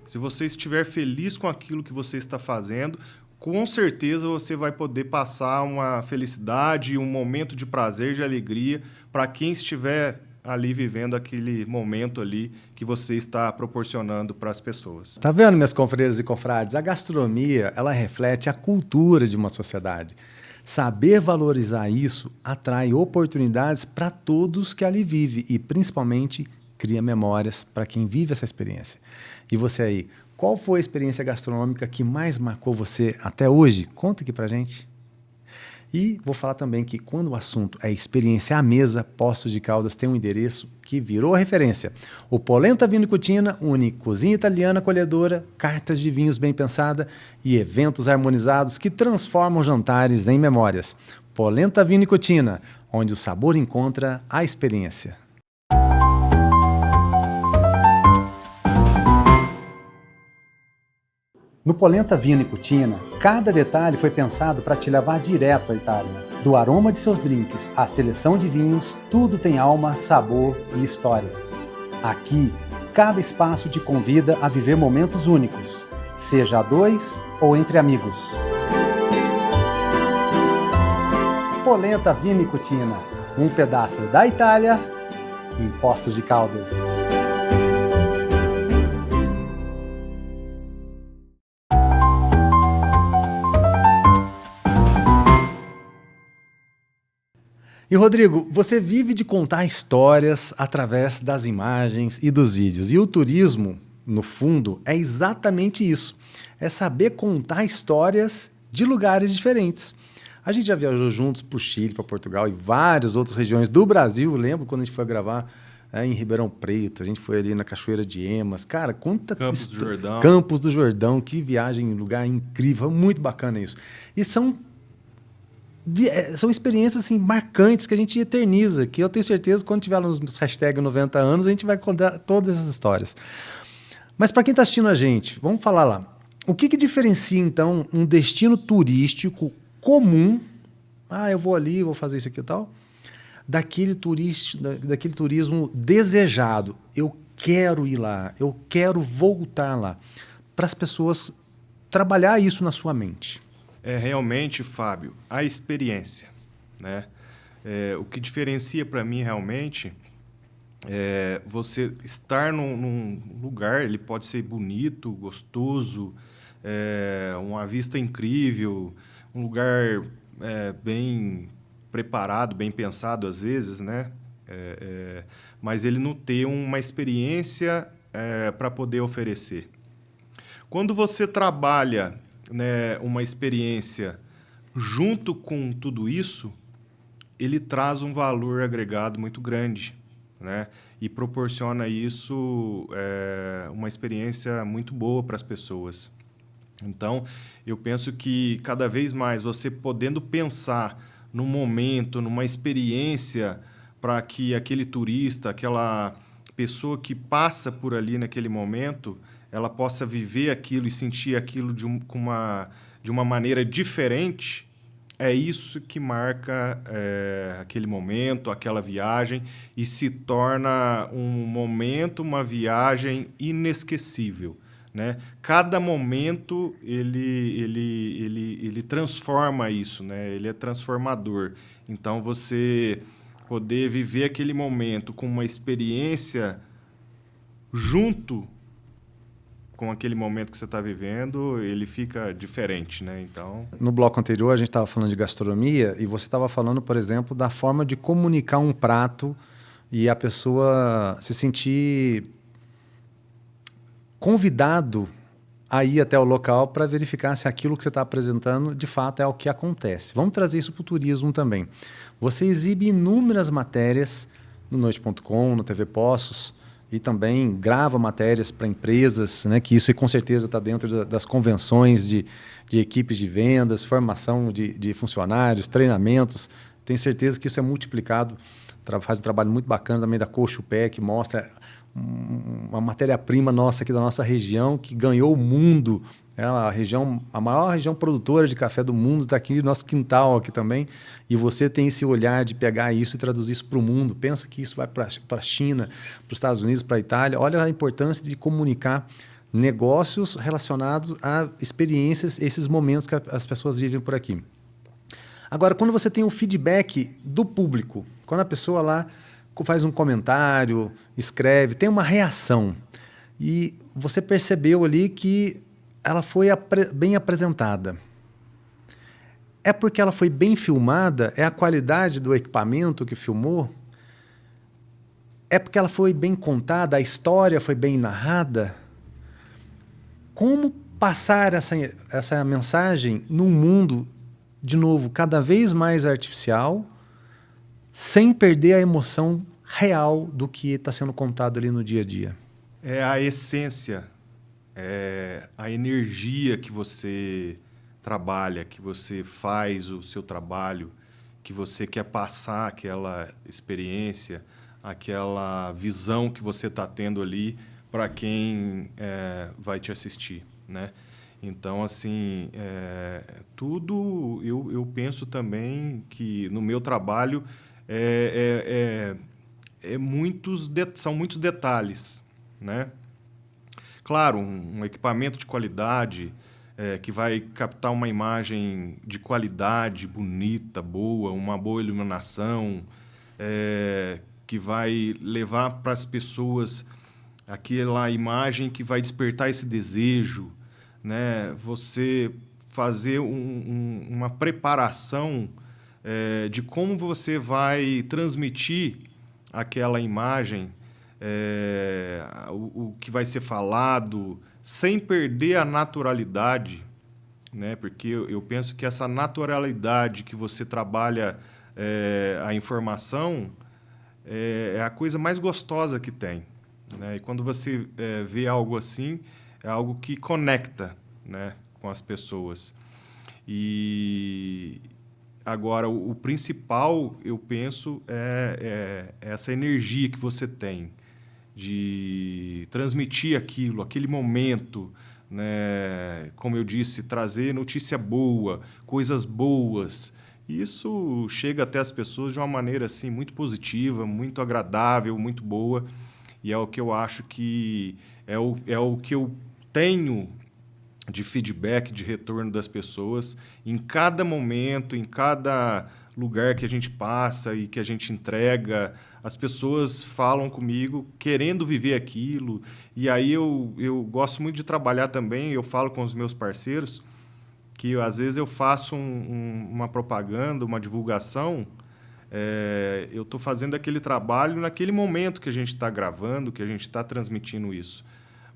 Se você estiver feliz com aquilo que você está fazendo, com certeza você vai poder passar uma felicidade, um momento de prazer, de alegria para quem estiver ali vivendo aquele momento ali que você está proporcionando para as pessoas. Tá vendo, minhas confreiras e confrades? A gastronomia, ela reflete a cultura de uma sociedade. Saber valorizar isso atrai oportunidades para todos que ali vivem e, principalmente, cria memórias para quem vive essa experiência. E você aí, qual foi a experiência gastronômica que mais marcou você até hoje? Conta aqui pra gente. E vou falar também que quando o assunto é experiência à mesa, Poços de Caldas tem um endereço que virou a referência. O Polenta Vino e Cucina une cozinha italiana acolhedora, cartas de vinhos bem pensada e eventos harmonizados que transformam jantares em memórias. Polenta Vino e Cucina, onde o sabor encontra a experiência. No Polenta Vino e Cucina, cada detalhe foi pensado para te levar direto à Itália. Do aroma de seus drinks à seleção de vinhos, tudo tem alma, sabor e história. Aqui, cada espaço te convida a viver momentos únicos, seja a dois ou entre amigos. Polenta Vino e Cucina, um pedaço da Itália em Poços de Caldas. E, Rodrigo, você vive de contar histórias através das imagens e dos vídeos. E o turismo, no fundo, é exatamente isso. É saber contar histórias de lugares diferentes. A gente já viajou juntos para o Chile, para Portugal e várias outras regiões do Brasil. Lembro quando a gente foi gravar em Ribeirão Preto, a gente foi ali na Cachoeira de Emas. Cara, conta... Campos do Jordão. Campos do Jordão, que viagem, lugar incrível, muito bacana isso. E são experiências assim, marcantes que a gente eterniza, que eu tenho certeza que quando tiver nos hashtag 90 anos, a gente vai contar todas essas histórias. Mas para quem está assistindo a gente, vamos falar lá. O que diferencia, então, um destino turístico comum, eu vou ali, vou fazer isso aqui e tal, daquele turismo desejado. Eu quero ir lá, eu quero voltar lá. Para as pessoas trabalhar isso na sua mente. É realmente, Fábio, a experiência, né? O que diferencia para mim realmente é você estar num lugar, ele pode ser bonito, gostoso, uma vista incrível, um lugar bem preparado, bem pensado às vezes, né? Mas ele não ter uma experiência para poder oferecer. Quando você trabalha, né, uma experiência junto com tudo isso, ele traz um valor agregado muito grande, né? E proporciona isso uma experiência muito boa para as pessoas. Então, eu penso que cada vez mais você podendo pensar num momento, numa experiência, para que aquele turista, aquela pessoa que passa por ali naquele momento, ela possa viver aquilo e sentir aquilo de uma maneira diferente. É isso que marca aquele momento, aquela viagem, e se torna um momento, uma viagem inesquecível, né? Cada momento ele transforma isso, né? Ele é transformador. Então, você poder viver aquele momento com uma experiência junto com aquele momento que você está vivendo, ele fica diferente, né? Então, no bloco anterior a gente estava falando de gastronomia e você estava falando, por exemplo, da forma de comunicar um prato e a pessoa se sentir convidado a ir até o local para verificar se aquilo que você está apresentando de fato é o que acontece. Vamos trazer isso para o turismo também. Você exibe inúmeras matérias no Noite.com, no TV Poços, e também grava matérias para empresas, né, que isso com certeza está dentro das convenções de equipes de vendas, formação de funcionários, treinamentos. Tenho certeza que isso é multiplicado. Faz um trabalho muito bacana também da Cochupé, que mostra uma matéria-prima nossa aqui da nossa região, que ganhou o mundo. É a maior região produtora de café do mundo está aqui no nosso quintal aqui também. E você tem esse olhar de pegar isso e traduzir isso para o mundo. Pensa que isso vai para a China, para os Estados Unidos, para a Itália. Olha a importância de comunicar negócios relacionados a experiências, esses momentos que as pessoas vivem por aqui. Agora, quando você tem o feedback do público, quando a pessoa lá faz um comentário, escreve, tem uma reação, e você percebeu ali que ela foi bem apresentada. É porque ela foi bem filmada? É a qualidade do equipamento que filmou? É porque ela foi bem contada? A história foi bem narrada? Como passar essa mensagem num mundo, de novo, cada vez mais artificial, sem perder a emoção real do que está sendo contado ali no dia a dia? É a essência, é a energia que você trabalha, que você faz o seu trabalho, que você quer passar aquela experiência, aquela visão que você está tendo ali para quem vai te assistir, né? Então, assim, tudo eu penso também que no meu trabalho são muitos detalhes, né? Claro, um equipamento de qualidade que vai captar uma imagem de qualidade, bonita, boa, uma boa iluminação, que vai levar para as pessoas aquela imagem que vai despertar esse desejo, né? Você fazer uma preparação de como você vai transmitir aquela imagem, o que vai ser falado, sem perder a naturalidade, né? Porque eu penso que essa naturalidade que você trabalha a informação é a coisa mais gostosa que tem, né? E quando você vê algo assim, é algo que conecta, né, com as pessoas. E agora, o principal, eu penso, é essa energia que você tem de transmitir aquilo, aquele momento, né? Como eu disse, trazer notícia boa, coisas boas. Isso chega até as pessoas de uma maneira assim, muito positiva, muito agradável, muito boa. E é o que eu acho que é o que eu tenho de feedback, de retorno das pessoas em cada momento, em cada lugar que a gente passa e que a gente entrega. As pessoas falam comigo querendo viver aquilo. E aí eu gosto muito de trabalhar também, eu falo com os meus parceiros que às vezes eu faço uma propaganda, uma divulgação, eu estou fazendo aquele trabalho naquele momento que a gente está gravando, que a gente está transmitindo isso.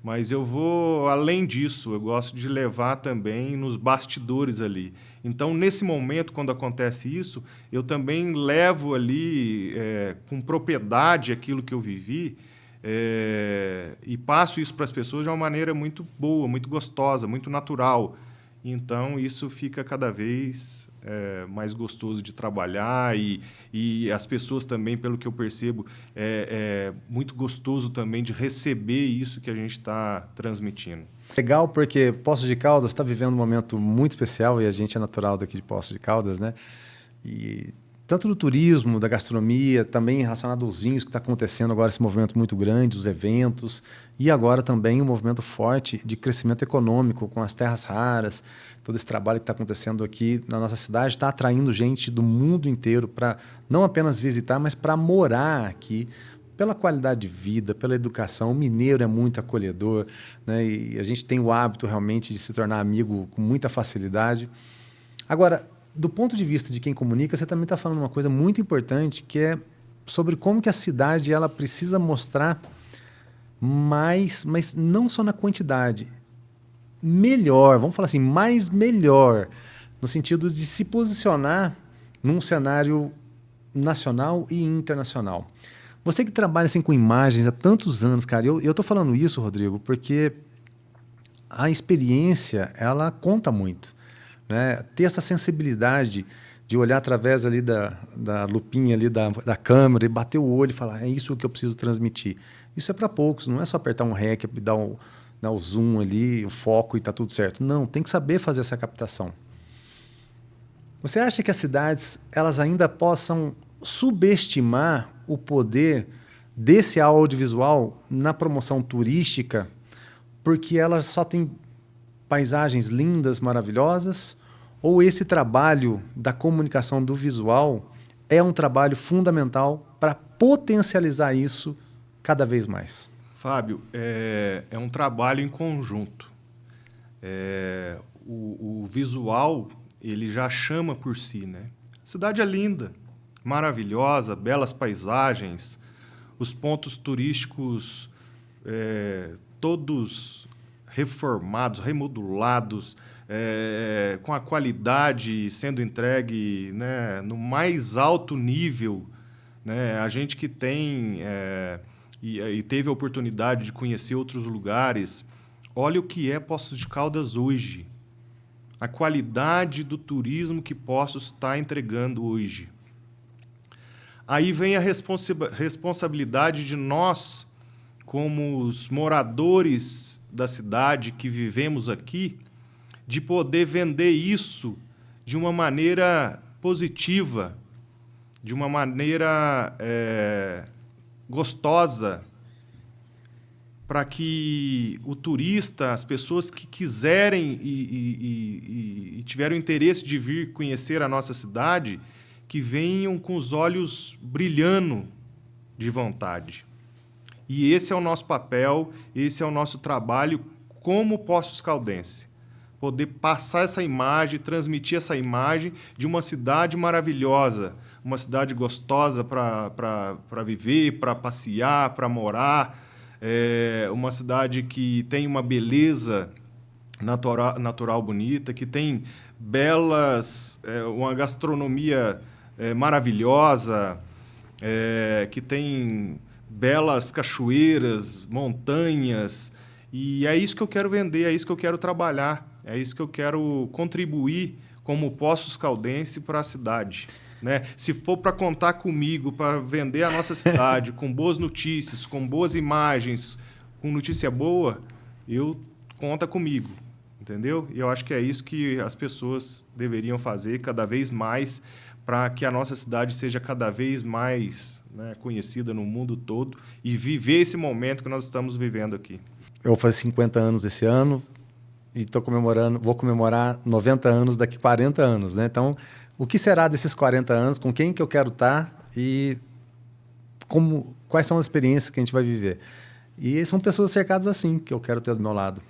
Mas eu vou além disso, eu gosto de levar também nos bastidores ali. Então, nesse momento, quando acontece isso, eu também levo ali com propriedade aquilo que eu vivi e passo isso para as pessoas de uma maneira muito boa, muito gostosa, muito natural. Então, isso fica cada vez mais gostoso de trabalhar e as pessoas também, pelo que eu percebo, é muito gostoso também de receber isso que a gente está transmitindo. Legal, porque Poços de Caldas está vivendo um momento muito especial e a gente é natural daqui de Poços de Caldas, né? E tanto do turismo, da gastronomia, também relacionado aos vinhos, que está acontecendo agora esse movimento muito grande, os eventos, e agora também um movimento forte de crescimento econômico com as terras raras. Todo esse trabalho que está acontecendo aqui na nossa cidade está atraindo gente do mundo inteiro para não apenas visitar, mas para morar aqui, pela qualidade de vida, pela educação. O mineiro é muito acolhedor, né? E a gente tem o hábito realmente de se tornar amigo com muita facilidade. Agora, do ponto de vista de quem comunica, você também está falando uma coisa muito importante, que é sobre como que a cidade ela precisa mostrar mais, mas não só na quantidade, melhor, vamos falar assim, mais melhor, no sentido de se posicionar num cenário nacional e internacional. Você que trabalha assim, com imagens há tantos anos, cara, eu estou falando isso, Rodrigo, porque a experiência ela conta muito. Né? Ter essa sensibilidade de olhar através ali da lupinha ali da câmera e bater o olho e falar, é isso que eu preciso transmitir. Isso é para poucos, não é só apertar um REC e dar o zoom ali, o foco e está tudo certo. Não, tem que saber fazer essa captação. Você acha que as cidades elas ainda possam subestimar o poder desse audiovisual na promoção turística porque elas só têm paisagens lindas, maravilhosas, ou esse trabalho da comunicação do visual é um trabalho fundamental para potencializar isso cada vez mais? Fábio, é um trabalho em conjunto. O visual ele já chama por si, né? A cidade é linda, maravilhosa, belas paisagens, os pontos turísticos todos reformados, remodulados, com a qualidade sendo entregue, né, no mais alto nível. Né? A gente que tem e teve a oportunidade de conhecer outros lugares, olha o que é Poços de Caldas hoje. A qualidade do turismo que Poços está entregando hoje. Aí vem a responsabilidade de nós, como os moradores da cidade que vivemos aqui, de poder vender isso de uma maneira positiva, de uma maneira gostosa, para que o turista, as pessoas que quiserem e tiveram interesse de vir conhecer a nossa cidade, que venham com os olhos brilhando de vontade. E esse é o nosso papel, esse é o nosso trabalho como Poços Caldense. Poder passar essa imagem, transmitir essa imagem de uma cidade maravilhosa, uma cidade gostosa para viver, para passear, para morar, uma cidade que tem uma beleza natural bonita, que tem uma gastronomia maravilhosa, que tem belas cachoeiras, montanhas, e é isso que eu quero vender, é isso que eu quero trabalhar, é isso que eu quero contribuir como Poços Caldense para a cidade. Né? Se for para contar comigo, para vender a nossa cidade com boas notícias, com boas imagens, com notícia boa, conta comigo, entendeu? E eu acho que é isso que as pessoas deveriam fazer cada vez mais para que a nossa cidade seja cada vez mais, né, conhecida no mundo todo e viver esse momento que nós estamos vivendo aqui. Eu vou fazer 50 anos esse ano e vou comemorar 90 anos daqui a 40 anos. Né? Então, o que será desses 40 anos, com quem que eu quero estar e quais são as experiências que a gente vai viver? E são pessoas cercadas assim que eu quero ter do meu lado.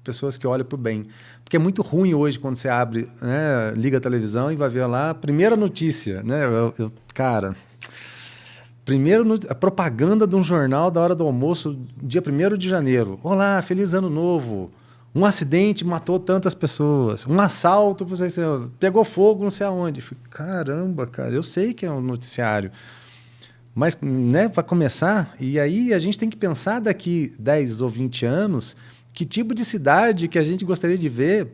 Pessoas que olham para o bem. Porque é muito ruim hoje quando você abre, né, liga a televisão e vai ver lá a primeira notícia. Né? Cara, a propaganda de um jornal da hora do almoço, dia 1º de janeiro. Olá, feliz ano novo. Um acidente matou tantas pessoas. Um assalto, pegou fogo não sei aonde. Caramba, cara, eu sei que é um noticiário. Mas, né, vai começar, e aí a gente tem que pensar daqui 10 ou 20 anos que tipo de cidade que a gente gostaria de ver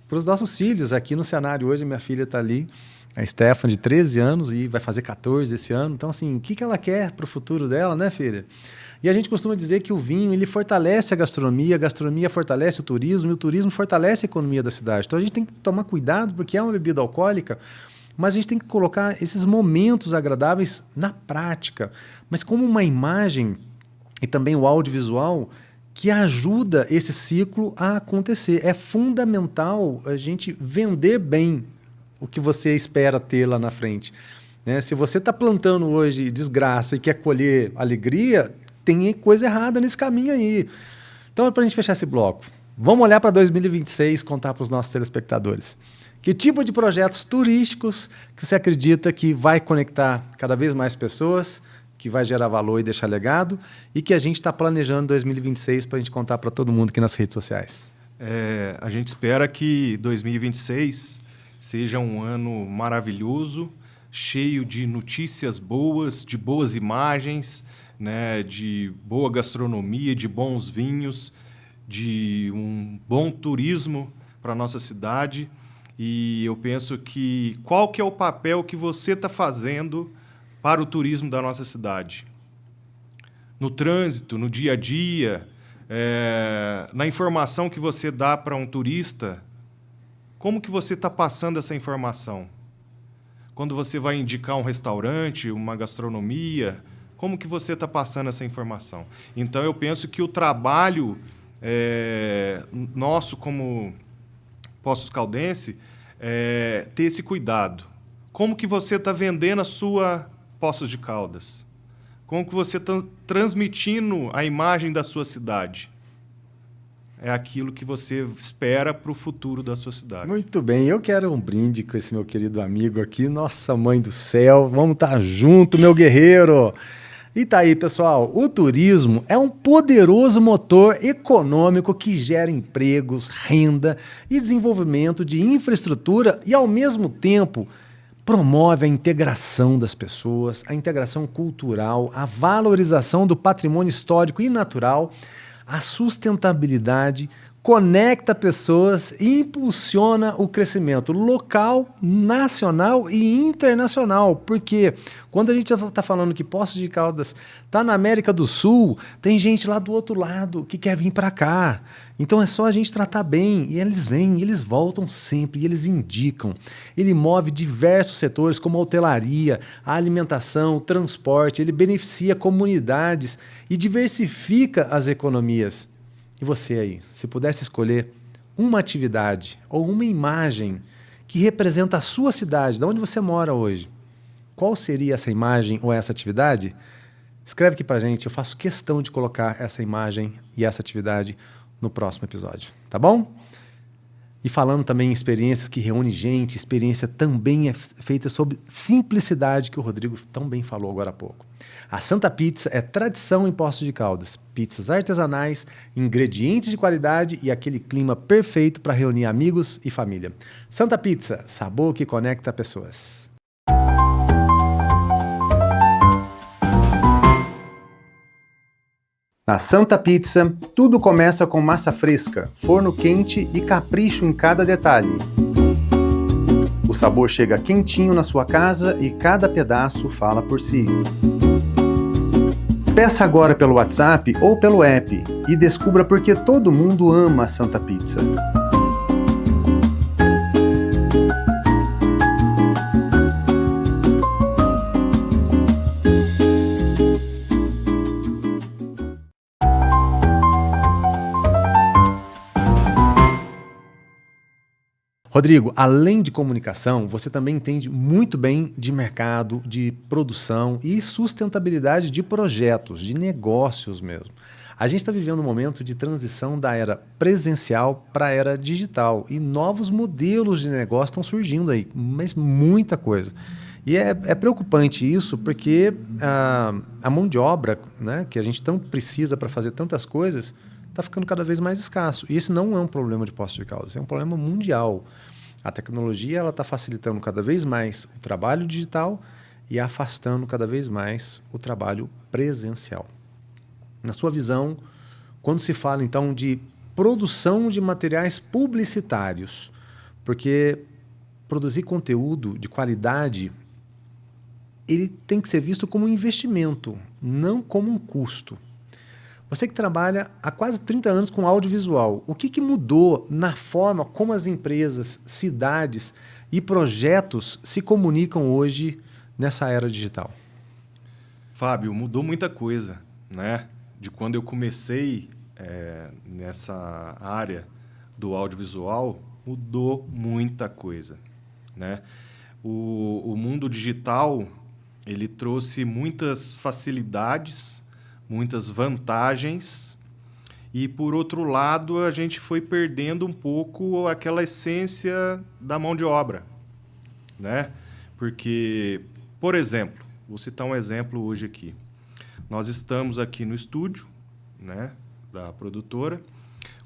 para os nossos filhos. Aqui no cenário hoje, minha filha está ali, a Stephanie, de 13 anos, e vai fazer 14 esse ano. Então, assim, o que ela quer para o futuro dela, né, filha? E a gente costuma dizer que o vinho ele fortalece a gastronomia fortalece o turismo, e o turismo fortalece a economia da cidade. Então, a gente tem que tomar cuidado, porque é uma bebida alcoólica, mas a gente tem que colocar esses momentos agradáveis na prática, mas como uma imagem e também o audiovisual que ajuda esse ciclo a acontecer. É fundamental a gente vender bem o que você espera ter lá na frente, né? Se você está plantando hoje desgraça e quer colher alegria, tem coisa errada nesse caminho aí. Então, para a gente fechar esse bloco, vamos olhar para 2026 e contar para os nossos telespectadores. Que tipo de projetos turísticos que você acredita que vai conectar cada vez mais pessoas, que vai gerar valor e deixar legado, e que a gente está planejando em 2026 para a gente contar para todo mundo aqui nas redes sociais? A gente espera que 2026 seja um ano maravilhoso, cheio de notícias boas, de boas imagens, né, de boa gastronomia, de bons vinhos, de um bom turismo para a nossa cidade. E eu penso que qual que é o papel que você está fazendo para o turismo da nossa cidade? No trânsito, no dia a dia, na informação que você dá para um turista, como que você está passando essa informação? Quando você vai indicar um restaurante, uma gastronomia, como que você está passando essa informação? Então, eu penso que o trabalho nosso como Poços Caldense ter esse cuidado. Como que você está vendendo a sua Poços de Caldas? Como que você está transmitindo a imagem da sua cidade? É aquilo que você espera para o futuro da sua cidade. Muito bem, eu quero um brinde com esse meu querido amigo aqui. Nossa mãe do céu, vamos estar junto, meu guerreiro. E tá aí, pessoal, o turismo é um poderoso motor econômico que gera empregos, renda e desenvolvimento de infraestrutura e, ao mesmo tempo, promove a integração das pessoas, a integração cultural, a valorização do patrimônio histórico e natural, a sustentabilidade, conecta pessoas e impulsiona o crescimento local, nacional e internacional. Porque quando a gente está falando que Poços de Caldas está na América do Sul, tem gente lá do outro lado que quer vir para cá. Então é só a gente tratar bem, e eles vêm, eles voltam sempre, e eles indicam. Ele move diversos setores como a hotelaria, a alimentação, o transporte, ele beneficia comunidades e diversifica as economias. E você aí, se pudesse escolher uma atividade ou uma imagem que representa a sua cidade, de onde você mora hoje, qual seria essa imagem ou essa atividade? Escreve aqui pra gente, eu faço questão de colocar essa imagem e essa atividade no próximo episódio, tá bom? E falando também em experiências que reúnem gente, experiência também é feita sobre simplicidade, que o Rodrigo tão bem falou agora há pouco. A Santa Pizza é tradição em Poços de Caldas. Pizzas artesanais, ingredientes de qualidade e aquele clima perfeito para reunir amigos e família. Santa Pizza, sabor que conecta pessoas. Na Santa Pizza, tudo começa com massa fresca, forno quente e capricho em cada detalhe. O sabor chega quentinho na sua casa e cada pedaço fala por si. Peça agora pelo WhatsApp ou pelo app e descubra por que todo mundo ama a Santa Pizza. Rodrigo, além de comunicação, você também entende muito bem de mercado, de produção e sustentabilidade de projetos, de negócios mesmo. A gente está vivendo um momento de transição da era presencial para a era digital e novos modelos de negócio estão surgindo aí, mas muita coisa. E é preocupante isso porque a mão de obra, né, que a gente tanto precisa para fazer tantas coisas está ficando cada vez mais escasso. E esse não é um problema de Poços de Caldas, é um problema mundial. A tecnologia está facilitando cada vez mais o trabalho digital e afastando cada vez mais o trabalho presencial. Na sua visão, quando se fala então de produção de materiais publicitários, Porque produzir conteúdo de qualidade, ele tem que ser visto como um investimento, não como um custo. Você que trabalha há quase 30 anos com audiovisual, o que mudou na forma como as empresas, cidades e projetos se comunicam hoje nessa era digital? Fábio, mudou muita coisa, né? De quando eu comecei nessa área do audiovisual, mudou muita coisa, né? O mundo digital, ele trouxe muitas facilidades, muitas vantagens, e, por outro lado, a gente foi perdendo um pouco aquela essência da mão de obra, né? Porque, por exemplo, vou citar um exemplo hoje aqui. Nós estamos aqui no estúdio, né, da produtora,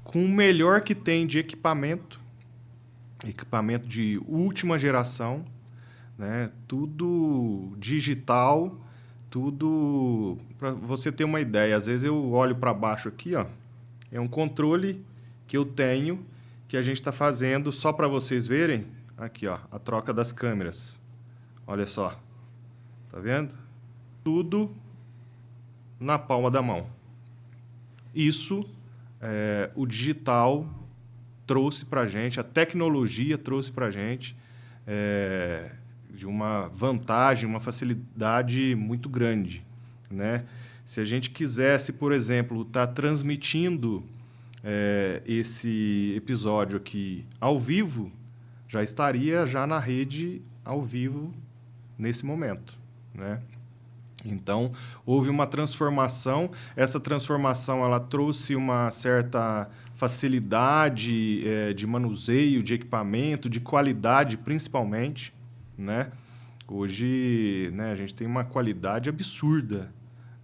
com o melhor que tem de equipamento de última geração, né, tudo digital, tudo... Para você ter uma ideia, às vezes eu olho para baixo aqui, ó, é um controle que eu tenho, que a gente está fazendo, só para vocês verem, aqui, ó, a troca das câmeras. Olha só. Tá vendo? Tudo na palma da mão. Isso o digital trouxe para a gente, a tecnologia trouxe para a gente de uma vantagem, uma facilidade muito grande, né? Se a gente quisesse, por exemplo, estar transmitindo esse episódio aqui ao vivo, já estaria já na rede ao vivo nesse momento, né? Então, houve uma transformação. Essa transformação ela trouxe uma certa facilidade de manuseio, de equipamento, de qualidade, principalmente, né? Hoje, né, a gente tem uma qualidade absurda,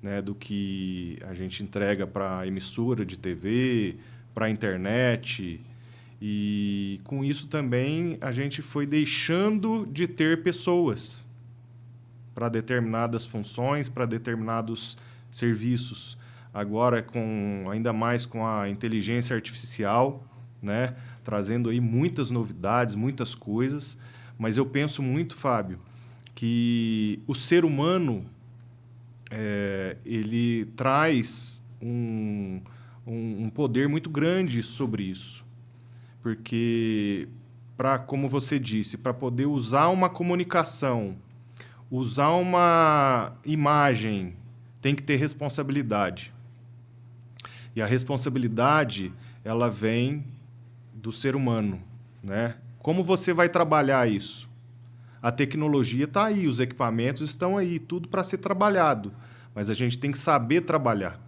né, do que a gente entrega para a emissora de TV, para a internet. E, com isso também, a gente foi deixando de ter pessoas para determinadas funções, para determinados serviços. Agora, ainda mais com a inteligência artificial, né, trazendo aí muitas novidades, muitas coisas. Mas eu penso muito, Fábio, que o ser humano ele traz um poder muito grande sobre isso. Porque, como você disse, para poder usar uma comunicação, usar uma imagem, tem que ter responsabilidade. E a responsabilidade, ela vem do ser humano, né? Como você vai trabalhar isso? A tecnologia está aí, os equipamentos estão aí, tudo para ser trabalhado. Mas a gente tem que saber trabalhar.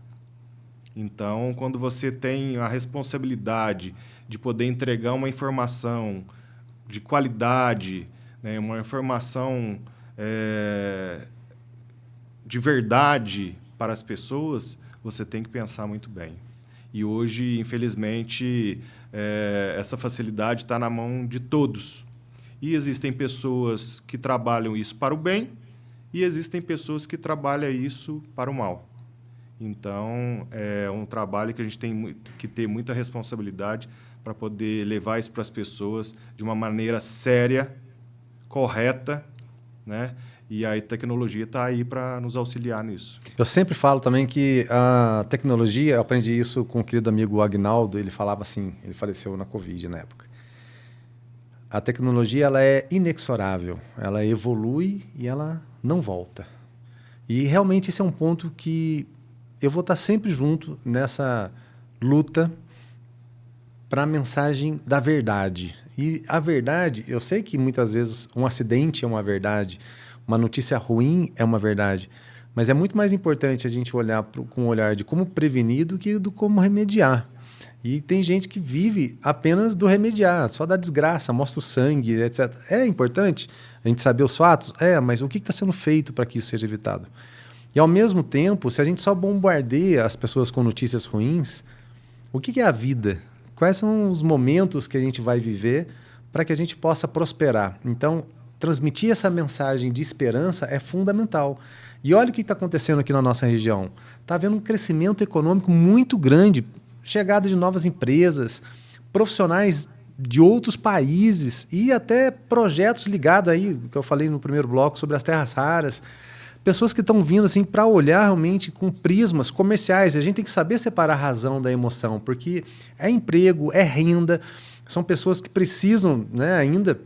Então, quando você tem a responsabilidade de poder entregar uma informação de qualidade, né, uma informação de verdade para as pessoas, você tem que pensar muito bem. E hoje, infelizmente, essa facilidade está na mão de todos. E existem pessoas que trabalham isso para o bem e existem pessoas que trabalham isso para o mal. Então, é um trabalho que a gente tem que ter muita responsabilidade para poder levar isso para as pessoas de uma maneira séria, correta, né? E a tecnologia está aí para nos auxiliar nisso. Eu sempre falo também que a tecnologia, eu aprendi isso com o querido amigo Agnaldo, ele falava assim, ele faleceu na Covid na época. A tecnologia ela é inexorável, ela evolui e ela não volta. E realmente esse é um ponto que eu vou estar sempre junto nessa luta para a mensagem da verdade. E a verdade, eu sei que muitas vezes um acidente é uma verdade, uma notícia ruim é uma verdade, mas é muito mais importante a gente olhar com um olhar de como prevenir do que do como remediar. E tem gente que vive apenas do remediar, só da desgraça, mostra o sangue, etc. É importante a gente saber os fatos? Mas o que está sendo feito para que isso seja evitado? E, ao mesmo tempo, se a gente só bombardeia as pessoas com notícias ruins, o que é a vida? Quais são os momentos que a gente vai viver para que a gente possa prosperar? Então, transmitir essa mensagem de esperança é fundamental. E olha o que está acontecendo aqui na nossa região. Está havendo um crescimento econômico muito grande, chegada de novas empresas, profissionais de outros países e até projetos ligados aí, que eu falei no primeiro bloco, sobre as terras raras. Pessoas que estão vindo assim para olhar realmente com prismas comerciais. A gente tem que saber separar a razão da emoção, porque é emprego, é renda, são pessoas que precisam, né, ainda.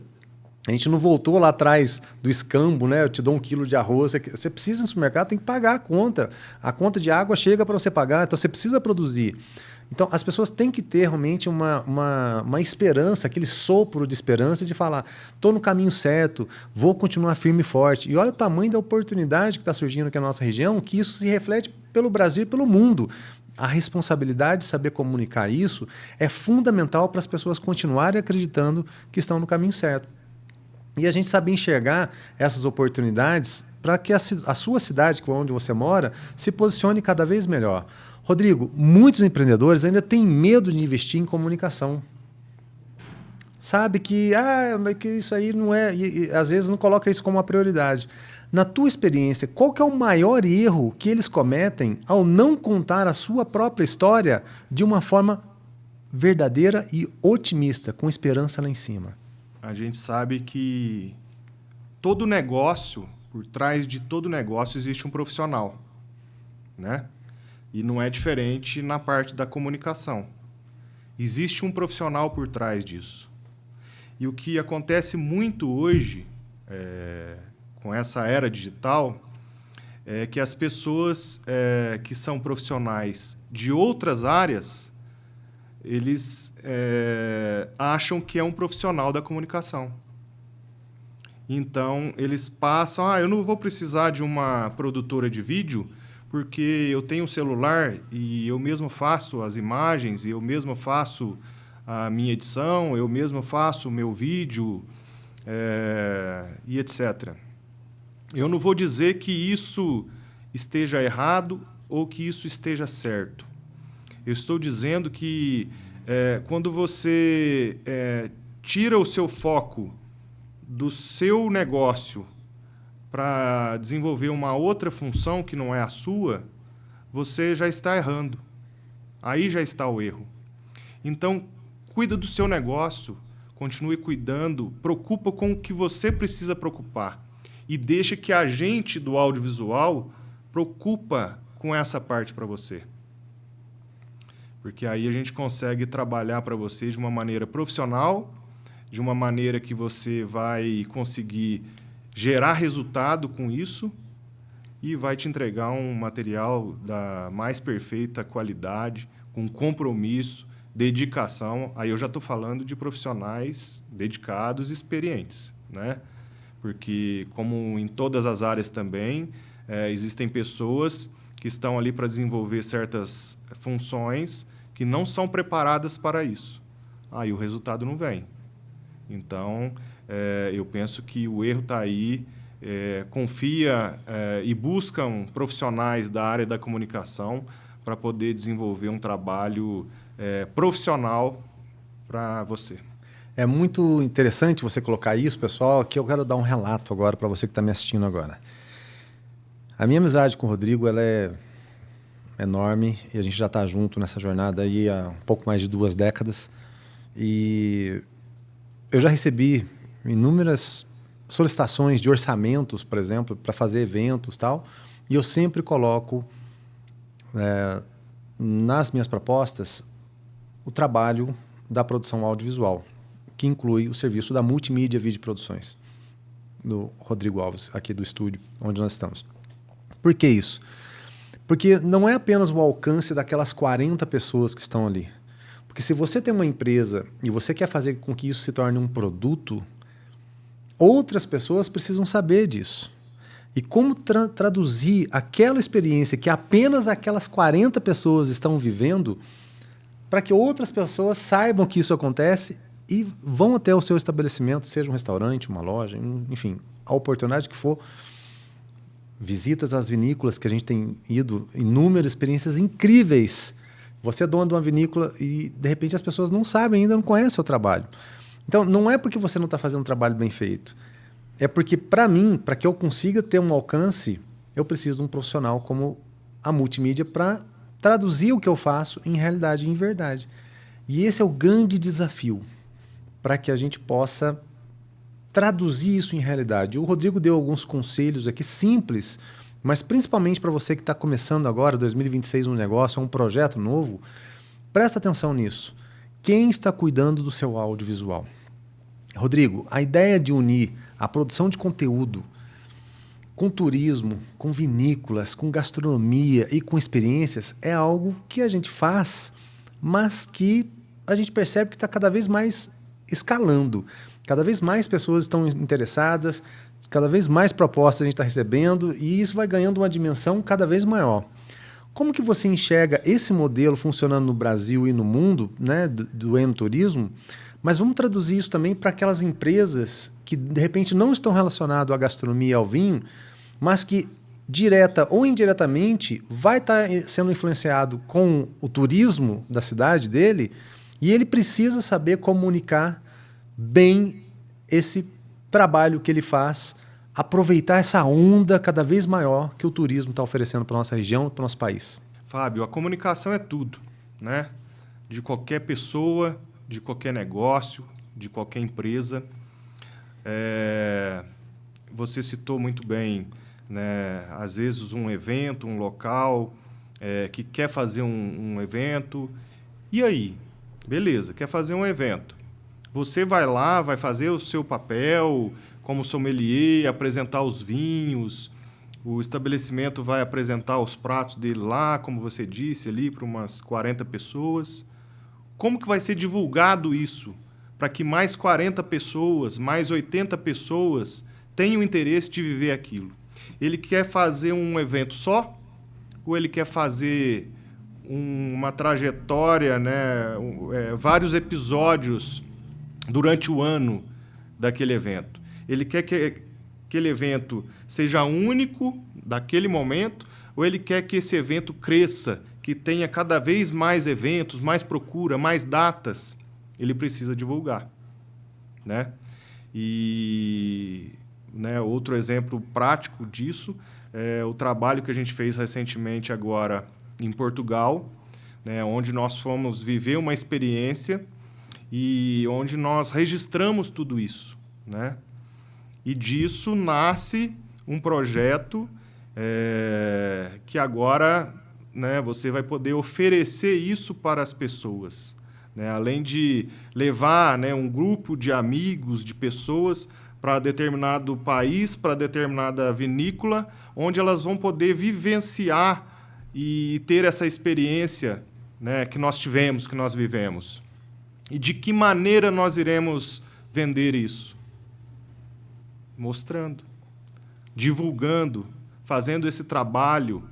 A gente não voltou lá atrás do escambo, né? Eu te dou 1 quilo de arroz. Você precisa ir no supermercado, tem que pagar a conta. A conta de água chega para você pagar, então você precisa produzir. Então, as pessoas têm que ter realmente uma esperança, aquele sopro de esperança de falar, estou no caminho certo, vou continuar firme e forte. E olha o tamanho da oportunidade que está surgindo aqui na nossa região, que isso se reflete pelo Brasil e pelo mundo. A responsabilidade de saber comunicar isso é fundamental para as pessoas continuarem acreditando que estão no caminho certo. E a gente saber enxergar essas oportunidades para que a sua cidade, que é onde você mora, se posicione cada vez melhor. Rodrigo, muitos empreendedores ainda têm medo de investir em comunicação. Sabe que isso aí não é... E às vezes não coloca isso como uma prioridade. Na tua experiência, qual que é o maior erro que eles cometem ao não contar a sua própria história de uma forma verdadeira e otimista, com esperança lá em cima? A gente sabe que todo negócio, por trás de todo negócio, existe um profissional, né? E não é diferente na parte da comunicação. Existe um profissional por trás disso. E o que acontece muito hoje, com essa era digital, é que as pessoas que são profissionais de outras áreas, eles acham que é um profissional da comunicação. Então, eles passam, eu não vou precisar de uma produtora de vídeo, porque eu tenho um celular e eu mesmo faço as imagens, eu mesmo faço a minha edição, eu mesmo faço o meu vídeo, e etc. Eu não vou dizer que isso esteja errado ou que isso esteja certo. Eu estou dizendo que quando você tira o seu foco do seu negócio para desenvolver uma outra função que não é a sua, você já está errando. Aí já está o erro. Então, cuida do seu negócio, continue cuidando, preocupa com o que você precisa preocupar e deixa que a gente do audiovisual preocupa com essa parte para você. Porque aí a gente consegue trabalhar para você de uma maneira profissional, de uma maneira que você vai conseguir gerar resultado com isso e vai te entregar um material da mais perfeita qualidade, com compromisso, dedicação. Aí eu já estou falando de profissionais dedicados e experientes, né? Porque, como em todas as áreas também, existem pessoas que estão ali para desenvolver certas funções que não são preparadas para isso. Aí o resultado não vem. Então, eu penso que o erro está aí. Confia e buscam profissionais da área da comunicação para poder desenvolver um trabalho profissional para você. É muito interessante você colocar isso, pessoal, que eu quero dar um relato agora para você que está me assistindo agora. A minha amizade com o Rodrigo ela é enorme e a gente já está junto nessa jornada aí há um pouco mais de 2 décadas. E eu já recebi inúmeras solicitações de orçamentos, por exemplo, para fazer eventos e tal, e eu sempre coloco nas minhas propostas o trabalho da produção audiovisual, que inclui o serviço da Multimídia Vídeo Produções, do Rodrigo Alves, aqui do estúdio onde nós estamos. Por que isso? Porque não é apenas o alcance daquelas 40 pessoas que estão ali. Porque se você tem uma empresa e você quer fazer com que isso se torne um produto, outras pessoas precisam saber disso. E como traduzir aquela experiência que apenas aquelas 40 pessoas estão vivendo para que outras pessoas saibam que isso acontece e vão até o seu estabelecimento, seja um restaurante, uma loja, enfim, a oportunidade que for. Visitas às vinícolas, que a gente tem ido, inúmeras experiências incríveis. Você é dono de uma vinícola e, de repente, as pessoas não sabem ainda, não conhecem o seu trabalho. Então, não é porque você não está fazendo um trabalho bem feito. É porque, para mim, para que eu consiga ter um alcance, eu preciso de um profissional como a multimídia para traduzir o que eu faço em realidade, em verdade. E esse é o grande desafio. para que a gente possa traduzir isso em realidade. O Rodrigo deu alguns conselhos aqui simples, mas principalmente para você que está começando agora, 2026, um negócio, um projeto novo, presta atenção nisso. Quem está cuidando do seu audiovisual? Rodrigo, a ideia de unir a produção de conteúdo com turismo, com vinícolas, com gastronomia e com experiências é algo que a gente faz, mas que a gente percebe que está cada vez mais escalando. Cada vez mais pessoas estão interessadas, cada vez mais propostas a gente está recebendo e isso vai ganhando uma dimensão cada vez maior. Como que você enxerga esse modelo funcionando no Brasil e no mundo, né, do enoturismo? Mas vamos traduzir isso também para aquelas empresas que, de repente, não estão relacionadas à gastronomia e ao vinho, mas que, direta ou indiretamente, vai estar sendo influenciado com o turismo da cidade dele e ele precisa saber comunicar bem esse trabalho que ele faz, aproveitar essa onda cada vez maior que o turismo está oferecendo para a nossa região e para o nosso país. Fábio, a comunicação é tudo, né? De qualquer pessoa, de qualquer negócio, de qualquer empresa. Você citou muito bem, né? Às vezes um evento, um local que quer fazer um evento. E aí? Beleza, quer fazer um evento. Você vai lá, vai fazer o seu papel como sommelier, apresentar os vinhos, o estabelecimento vai apresentar os pratos dele lá, como você disse, ali para umas 40 pessoas. Como que vai ser divulgado isso para que mais 40 pessoas, mais 80 pessoas tenham interesse de viver aquilo? Ele quer fazer um evento só ou ele quer fazer uma trajetória, né, vários episódios durante o ano daquele evento? Ele quer que aquele evento seja único daquele momento ou ele quer que esse evento cresça, que tenha cada vez mais eventos, mais procura, mais datas? Ele precisa divulgar, né? E, né, outro exemplo prático disso é o trabalho que a gente fez recentemente agora em Portugal, né, onde nós fomos viver uma experiência e onde nós registramos tudo isso, né? E disso nasce um projeto que agora, né, você vai poder oferecer isso para as pessoas, né? Além de levar, né, um grupo de amigos, de pessoas para determinado país, para determinada vinícola, onde elas vão poder vivenciar e ter essa experiência, né, que nós tivemos, que nós vivemos. E de que maneira nós iremos vender isso? Mostrando, divulgando, fazendo esse trabalho,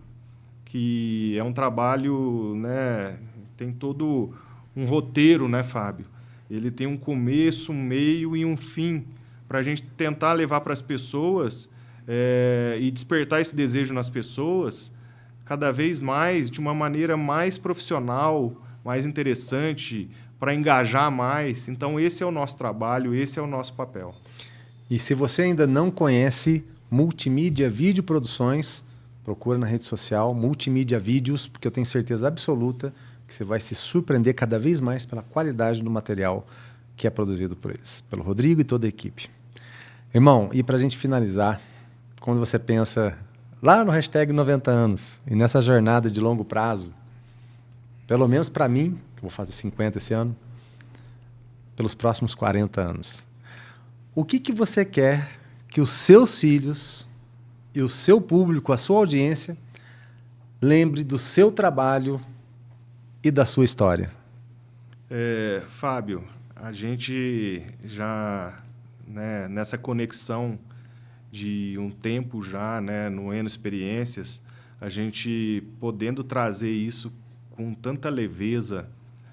que é um trabalho, né, tem todo um roteiro, né, Fábio? Ele tem um começo, um meio e um fim, para a gente tentar levar para as pessoas e despertar esse desejo nas pessoas cada vez mais, de uma maneira mais profissional, mais interessante, para engajar mais. Então, esse é o nosso trabalho, esse é o nosso papel. E se você ainda não conhece Multimídia Vídeo Produções, procura na rede social Multimídia Vídeos, porque eu tenho certeza absoluta que você vai se surpreender cada vez mais pela qualidade do material que é produzido por eles, pelo Rodrigo e toda a equipe. Irmão, e para a gente finalizar, quando você pensa lá no hashtag 90 anos e nessa jornada de longo prazo, pelo menos para mim, que vou fazer 50 esse ano, pelos próximos 40 anos, o que você quer que os seus filhos e o seu público, a sua audiência, lembre do seu trabalho e da sua história? Fábio, a gente já, né, nessa conexão de um tempo já, né, no Eno Experiências, a gente podendo trazer isso com tanta leveza,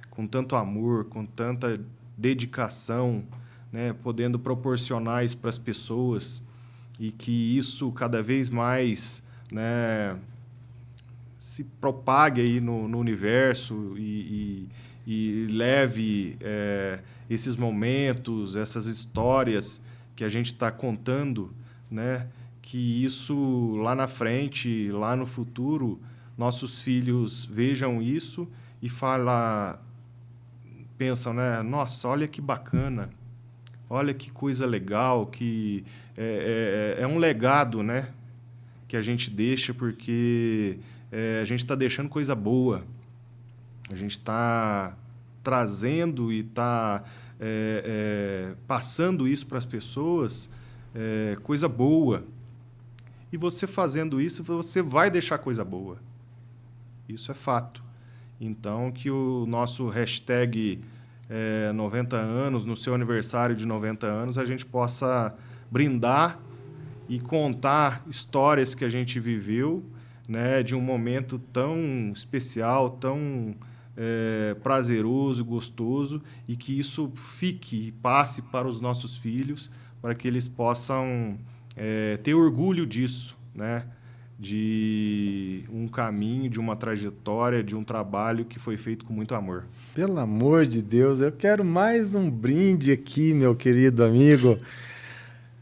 com tanto amor, com tanta dedicação, né, podendo proporcionar isso para as pessoas e que isso cada vez mais, né, se propague aí no universo e leve esses momentos, essas histórias que a gente está contando, né, que isso lá na frente, lá no futuro, nossos filhos vejam isso e pensam, né, nossa, olha que bacana, Olha que coisa legal, que é um legado, né, que a gente deixa, porque a gente está deixando coisa boa. A gente está trazendo e está passando isso para as pessoas, coisa boa. E você fazendo isso, você vai deixar coisa boa. Isso é fato. Então, que o nosso hashtag 90 anos, no seu aniversário de 90 anos, a gente possa brindar e contar histórias que a gente viveu, né, de um momento tão especial, tão prazeroso, gostoso, e que isso fique e passe para os nossos filhos, para que eles possam ter orgulho disso, né? De um caminho, de uma trajetória, de um trabalho que foi feito com muito amor. Pelo amor de Deus, eu quero mais um brinde aqui, meu querido amigo.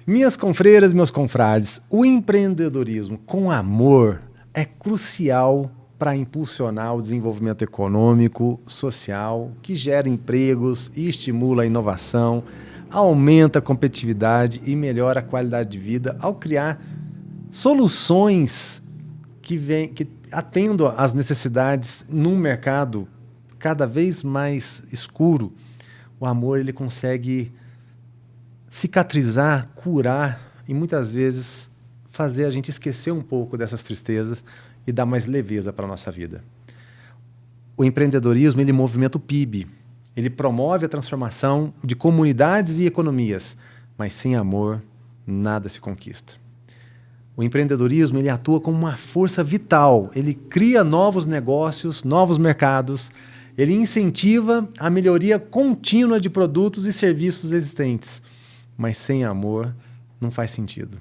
Minhas confreiras, meus confrades, o empreendedorismo com amor é crucial para impulsionar o desenvolvimento econômico, social, que gera empregos e estimula a inovação, aumenta a competitividade e melhora a qualidade de vida ao criar soluções que atendam às necessidades num mercado cada vez mais escuro. O amor ele consegue cicatrizar, curar e muitas vezes fazer a gente esquecer um pouco dessas tristezas e dar mais leveza para a nossa vida. O empreendedorismo ele movimenta o PIB, ele promove a transformação de comunidades e economias, mas sem amor nada se conquista. O empreendedorismo ele atua como uma força vital, ele cria novos negócios, novos mercados, ele incentiva a melhoria contínua de produtos e serviços existentes, mas sem amor não faz sentido.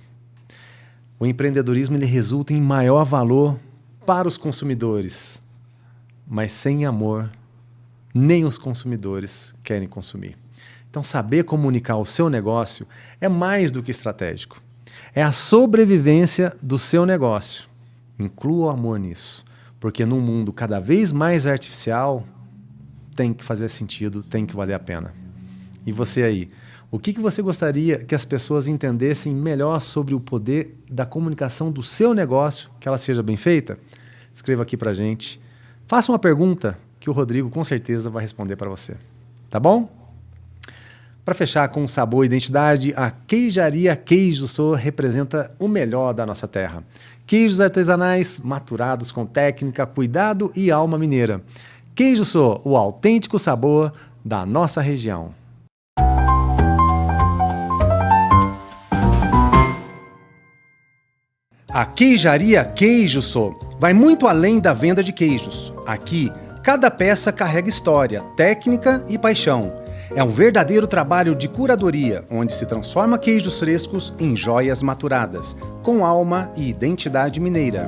O empreendedorismo ele resulta em maior valor para os consumidores, mas sem amor nem os consumidores querem consumir. Então, saber comunicar o seu negócio é mais do que estratégico. É a sobrevivência do seu negócio. Inclua o amor nisso, porque num mundo cada vez mais artificial, tem que fazer sentido, tem que valer a pena. E você aí, o que você gostaria que as pessoas entendessem melhor sobre o poder da comunicação do seu negócio, que ela seja bem feita? Escreva aqui pra gente. Faça uma pergunta que o Rodrigo com certeza vai responder para você. Tá bom? Para fechar com sabor e identidade, a Queijaria Queijo Sô representa o melhor da nossa terra. Queijos artesanais maturados com técnica, cuidado e alma mineira. Queijo Sô, o autêntico sabor da nossa região. A Queijaria Queijo Sô vai muito além da venda de queijos. Aqui, cada peça carrega história, técnica e paixão. É um verdadeiro trabalho de curadoria, onde se transforma queijos frescos em joias maturadas, com alma e identidade mineira.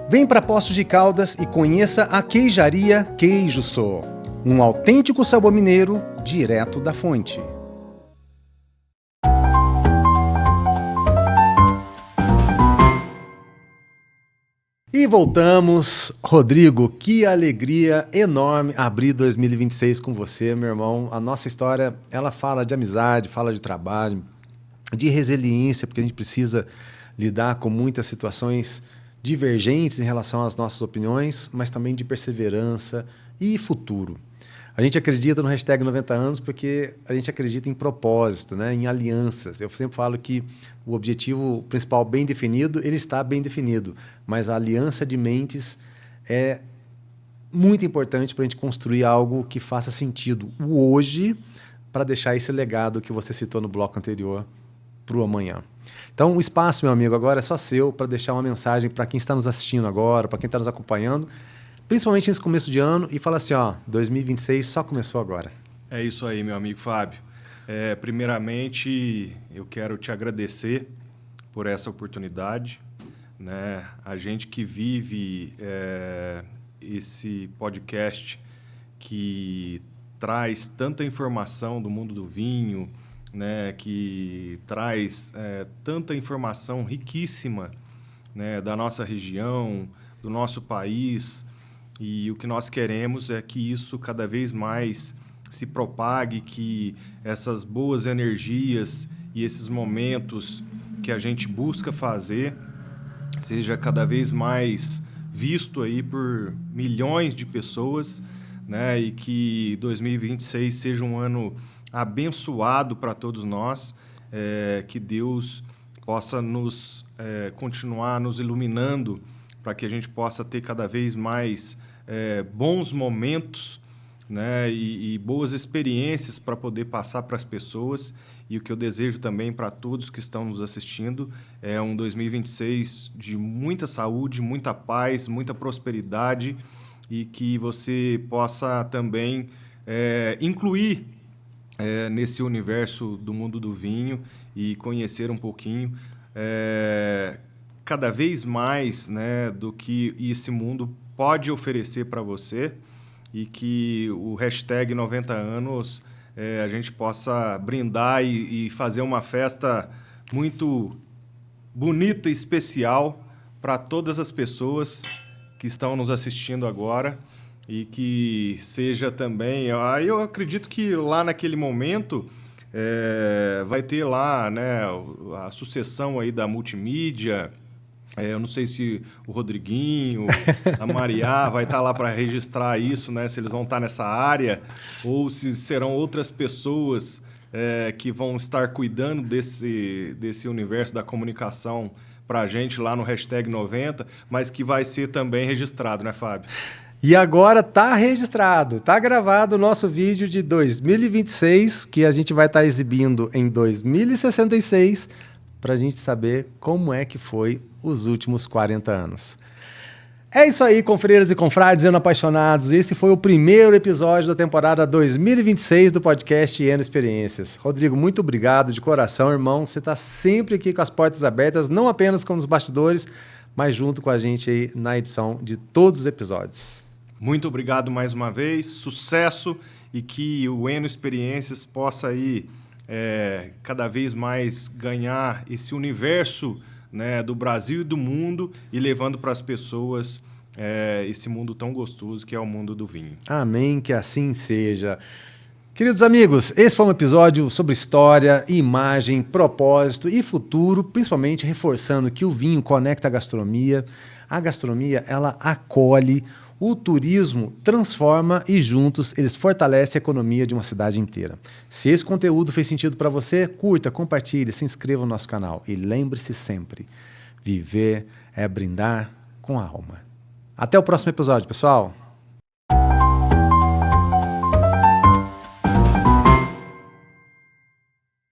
Vem para Poços de Caldas e conheça a Queijaria Queijo Sô, um autêntico sabor mineiro direto da fonte. E voltamos. Rodrigo, que alegria enorme abrir 2026 com você, meu irmão. A nossa história, ela fala de amizade, fala de trabalho, de resiliência, porque a gente precisa lidar com muitas situações divergentes em relação às nossas opiniões, mas também de perseverança e futuro. A gente acredita no hashtag 90 anos porque a gente acredita em propósito, né? Em alianças. Eu sempre falo que o objetivo principal bem definido, ele está bem definido, mas a aliança de mentes é muito importante para a gente construir algo que faça sentido o hoje para deixar esse legado que você citou no bloco anterior para o amanhã. Então, o espaço, meu amigo, agora é só seu para deixar uma mensagem para quem está nos assistindo agora, para quem está nos acompanhando, principalmente nesse começo de ano, e fala assim, ó, 2026 só começou agora. É isso aí, meu amigo Fábio. Primeiramente, eu quero te agradecer por essa oportunidade, né? A gente que vive esse podcast que traz tanta informação do mundo do vinho, né? Que traz tanta informação riquíssima, né? Da nossa região, do nosso país. E o que nós queremos é que isso cada vez mais se propague, que essas boas energias e esses momentos que a gente busca fazer seja cada vez mais visto aí por milhões de pessoas, né? E que 2026 seja um ano abençoado para todos nós, que Deus possa nos continuar nos iluminando para que a gente possa ter cada vez mais bons momentos, né? E boas experiências para poder passar para as pessoas. E o que eu desejo também para todos que estão nos assistindo é um 2026 de muita saúde, muita paz, muita prosperidade, e que você possa também incluir nesse universo do mundo do vinho e conhecer um pouquinho cada vez mais, né, do que esse mundo pode oferecer para você, e que o hashtag 90 anos a gente possa brindar e fazer uma festa muito bonita e especial para todas as pessoas que estão nos assistindo agora, e que seja também... Eu acredito que lá naquele momento vai ter lá, né, a sucessão aí da multimídia. Eu não sei se o Rodriguinho, a Mariá vai estar lá para registrar isso, né? Se eles vão estar nessa área, ou se serão outras pessoas que vão estar cuidando desse universo da comunicação para a gente lá no hashtag 90, mas que vai ser também registrado, né, Fábio? E agora está registrado, está gravado o nosso vídeo de 2026, que a gente vai estar exibindo em 2066, para a gente saber como é que foi os últimos 40 anos. É isso aí, confreiras e confrades, Eno apaixonados. Esse foi o primeiro episódio da temporada 2026 do podcast Eno Experiências. Rodrigo, muito obrigado de coração, irmão. Você está sempre aqui com as portas abertas, não apenas como nos bastidores, mas junto com a gente aí na edição de todos os episódios. Muito obrigado mais uma vez, sucesso, e que o Eno Experiências possa aí cada vez mais ganhar esse universo, né, do Brasil e do mundo, e levando para as pessoas esse mundo tão gostoso que é o mundo do vinho. Amém, que assim seja. Queridos amigos, esse foi um episódio sobre história, imagem, propósito e futuro, principalmente reforçando que o vinho conecta a gastronomia, ela acolhe, o turismo transforma e juntos eles fortalecem a economia de uma cidade inteira. Se esse conteúdo fez sentido para você, curta, compartilhe, se inscreva no nosso canal e lembre-se sempre, viver é brindar com a alma. Até o próximo episódio, pessoal!